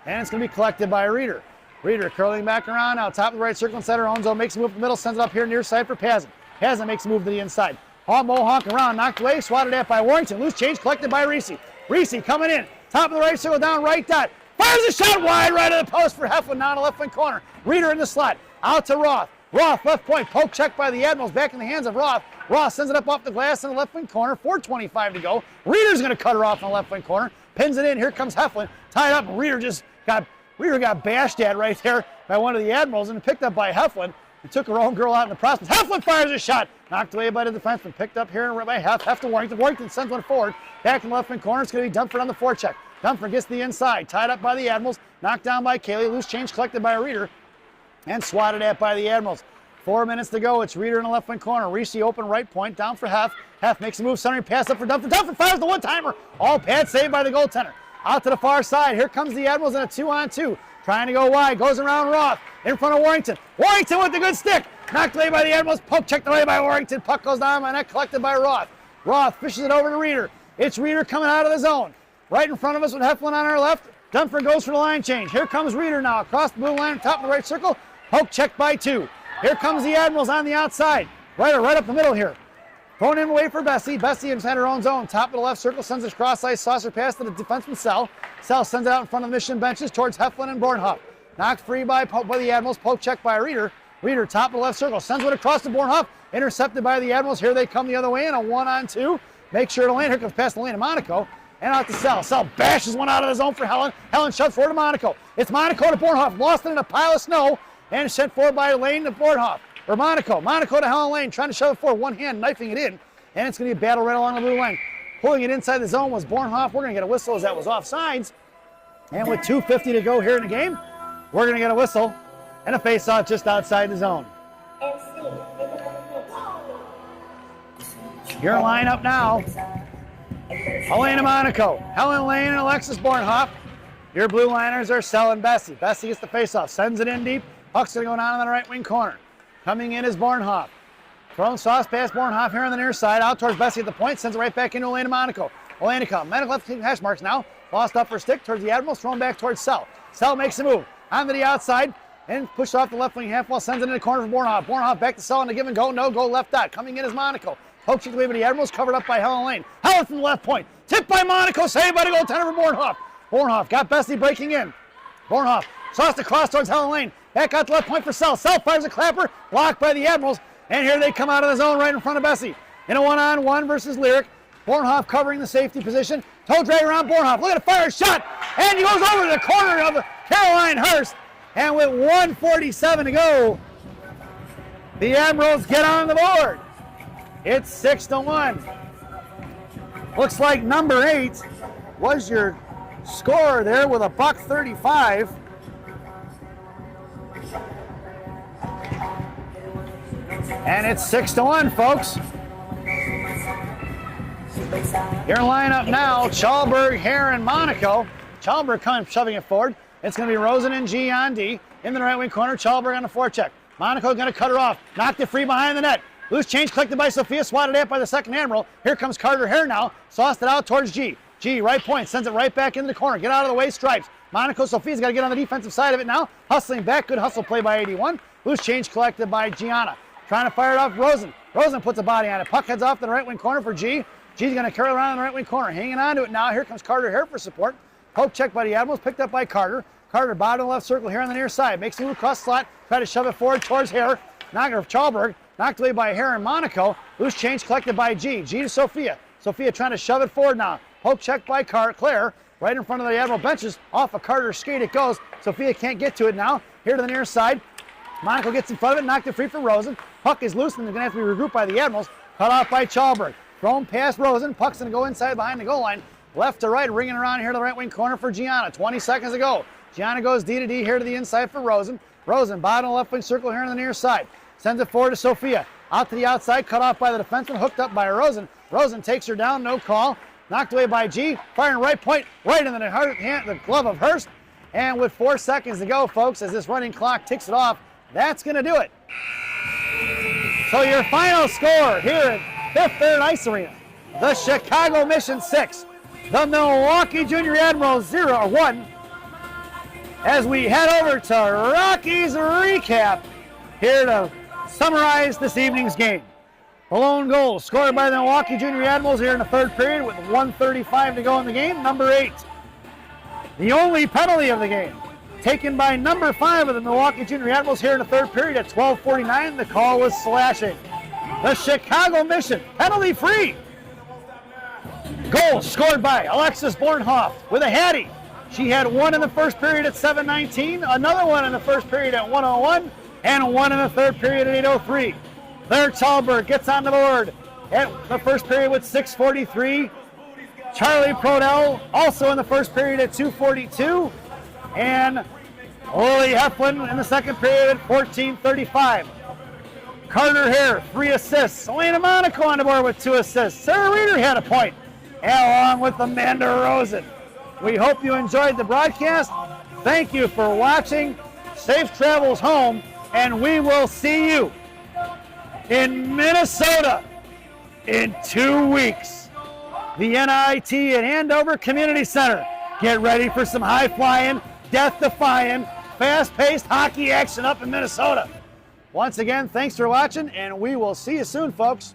And it's going to be collected by Reeder. Reeder curling back around now, top of the right circle inside her own zone, makes a move to the middle, sends it up here near side for Pazin. Pazin makes a move to the inside. Mohawk around, knocked away, swatted at by Warrington. Loose change collected by Reese. Reese coming in, top of the right circle, down right dot. Fires a shot wide right of the post for Heflin, down to left wing corner. Reeder in the slot, out to Roth. Roth, left point, poke check by the Admirals, back in the hands of Roth. Roth sends it up off the glass in the left wing corner, 4:25 to go. Reeder's going to cut her off in the left wing corner, pins it in, here comes Heflin, tied up, and Reeder got bashed at right there by one of the Admirals and picked up by Heflin and took her own girl out in the process. Heflin fires a shot, knocked away by the defenseman, picked up here by Heff to Warrington. Warrington sends one forward, back in the left wing corner, it's going to be Dunford on the forecheck. Dunford gets to the inside, tied up by the Admirals, knocked down by Kaylee, loose change collected by Reeder, and swatted at by the Admirals. 4 minutes to go. It's Reeder in the left wing corner. Reese open right point, down for Heff. Heff makes a move, centering pass up for Dunford. Dunford fires the one-timer. All pad saved by the goaltender. Out to the far side. Here comes the Admirals in a 2-on-2. Trying to go wide. Goes around Roth. In front of Warrington. Warrington with the good stick. Knocked away by the Admirals. Poke checked away by Warrington. Puck goes down by net, collected by Roth. Roth fishes it over to Reeder. It's Reeder coming out of the zone. Right in front of us with Heflin on our left. Dunford goes for the line change. Here comes Reeder now. Across the blue line, top of the right circle. Poke checked by 2. Here comes the Admirals on the outside. Right up the middle here. Thrown in away for Bessie. Bessie inside her own zone. Top of the left circle sends a cross-ice saucer pass to the defenseman Sell. Sell sends it out in front of the Mission benches towards Heflin and Bornhoff. Knocked free by the Admirals. Poke check by Reeder. Reeder top of the left circle. Sends one across to Bornhoff. Intercepted by the Admirals. Here they come the other way in a 1-on-2. Make sure to land. Here comes past the lane of Monaco. And out to Sell. Sell bashes one out of the zone for Helen. Helen shoves forward to Monaco. It's Monaco to Bornhoff. Lost it in a pile of snow. And sent forward by Lane to Bornhoff. Or Monaco. Monaco to Helen Lane. Trying to shove it forward. One hand knifing it in. And it's going to be a battle right along the blue line. Pulling it inside the zone was Bornhoff. We're going to get a whistle as that was offsides. And with 2:50 to go here in the game, we're going to get a whistle and a face-off just outside the zone. Your lineup now. Helena Monaco, Helen Lane, and Alexis Bornhoff. Your blue liners are Sell and Bessie. Bessie gets the face-off, sends it in deep. Puck's going to go down in the right wing corner. Coming in is Bornhoff. Thrown sauce past Bornhoff here on the near side. Out towards Bessie at the point. Sends it right back into Elena Monaco. Elena left hash marks now. Lost up her stick towards the Admirals. Thrown back towards Sell. Sell makes a move. Onto the outside. And pushed off the left wing half wall. Sends it in the corner for Bornhoff. Bornhoff back to Sell on the give and go. No go left dot. Coming in is Monaco. Pokes it away by the Admirals. Covered up by Helen Lane. Helen from the left point. Tipped by Monaco. Saved by the goaltender for Bornhoff. Bornhoff got Bessie breaking in. Bornhoff sauced across towards Helen Lane. Back out to left point for Sell. Sell fires a clapper. Blocked by the Admirals. And here they come out of the zone right in front of Bessie. In a 1-on-1 versus Lyric. Bornhoff covering the safety position. Toe drag around Bornhoff. Look at a fire shot. And he goes over to the corner of Caroline Hurst. And with 1:47 to go, the Admirals get on the board. It's 6-1. Looks like number 8 was your scorer there with a $1.35. And it's 6-1, folks. Your lineup now, Chalberg, Hare, and Monaco. Chalberg coming, shoving it forward. It's going to be Rosen and G on D. In the right wing corner, Chalberg on the forecheck. Monaco going to cut her off. Knocked it free behind the net. Loose change collected by Sophia, swatted at by the second Admiral. Here comes Carter Hare now. Sauced it out towards G. G, right point, sends it right back into the corner. Get out of the way, Stripes. Monaco, Sophia's got to get on the defensive side of it now. Hustling back, good hustle play by 81. Loose change collected by Gianna. Trying to fire it off Rosen. Rosen puts a body on it. Puck heads off to the right wing corner for G. G's going to carry around in the right wing corner. Hanging on to it now. Here comes Carter Hare for support. Poke check by the Admirals. Picked up by Carter. Carter bottom left circle here on the near side. Makes a move across the slot. Try to shove it forward towards Hare. Knocker of Chalberg. Knocked away by Hare and Monaco. Loose change collected by G. G to Sophia. Sophia trying to shove it forward now. Poke check by Claire. Right in front of the Admiral benches. Off a Carter's skate it goes. Sophia can't get to it now. Here to the near side. Monaco gets in front of it. Knocked it free for Rosen. Puck is loose and they're going to have to be regrouped by the Admirals. Cut off by Chalberg. Thrown past Rosen. Puck's going to go inside behind the goal line. Left to right, ringing around here to the right wing corner for Gianna. 20 seconds to go. Gianna goes D to D here to the inside for Rosen. Rosen, bottom left wing circle here on the near side. Sends it forward to Sophia. Out to the outside, cut off by the defenseman, hooked up by Rosen. Rosen takes her down, no call. Knocked away by G. Firing right point, right into the glove of Hurst. And with 4 seconds to go, folks, as this running clock ticks it off, that's going to do it. So your final score here at Fifth Third Ice Arena, the Chicago Mission 6, the Milwaukee Junior Admirals 0-1. As we head over to Rocky's recap here to summarize this evening's game. The lone goal scored by the Milwaukee Junior Admirals here in the third period with 1:35 to go in the game, number 8. The only penalty of the game taken by number 5 of the Milwaukee Junior Admirals here in the third period at 12:49. The call was slashing. The Chicago Mission, penalty free. Goal scored by Alexis Bornhoff with a hattie. She had one in the first period at 7:19, another one in the first period at 1:01, and one in the third period at 8:03. Claire Talberg gets on the board at the first period with 6:43. Charlie Prodell also in the first period at 2:42. And Lily Heflin in the second period at 14:35. Carter Hare, 3 assists. Elena Monaco on the board with 2 assists. Sarah Reeder had a point, along with Amanda Rosen. We hope you enjoyed the broadcast. Thank you for watching. Safe travels home, and we will see you in Minnesota in 2 weeks. The NIT at Andover Community Center. Get ready for some high-flying, death-defying, fast-paced hockey action up in Minnesota. Once again, thanks for watching, and we will see you soon, folks.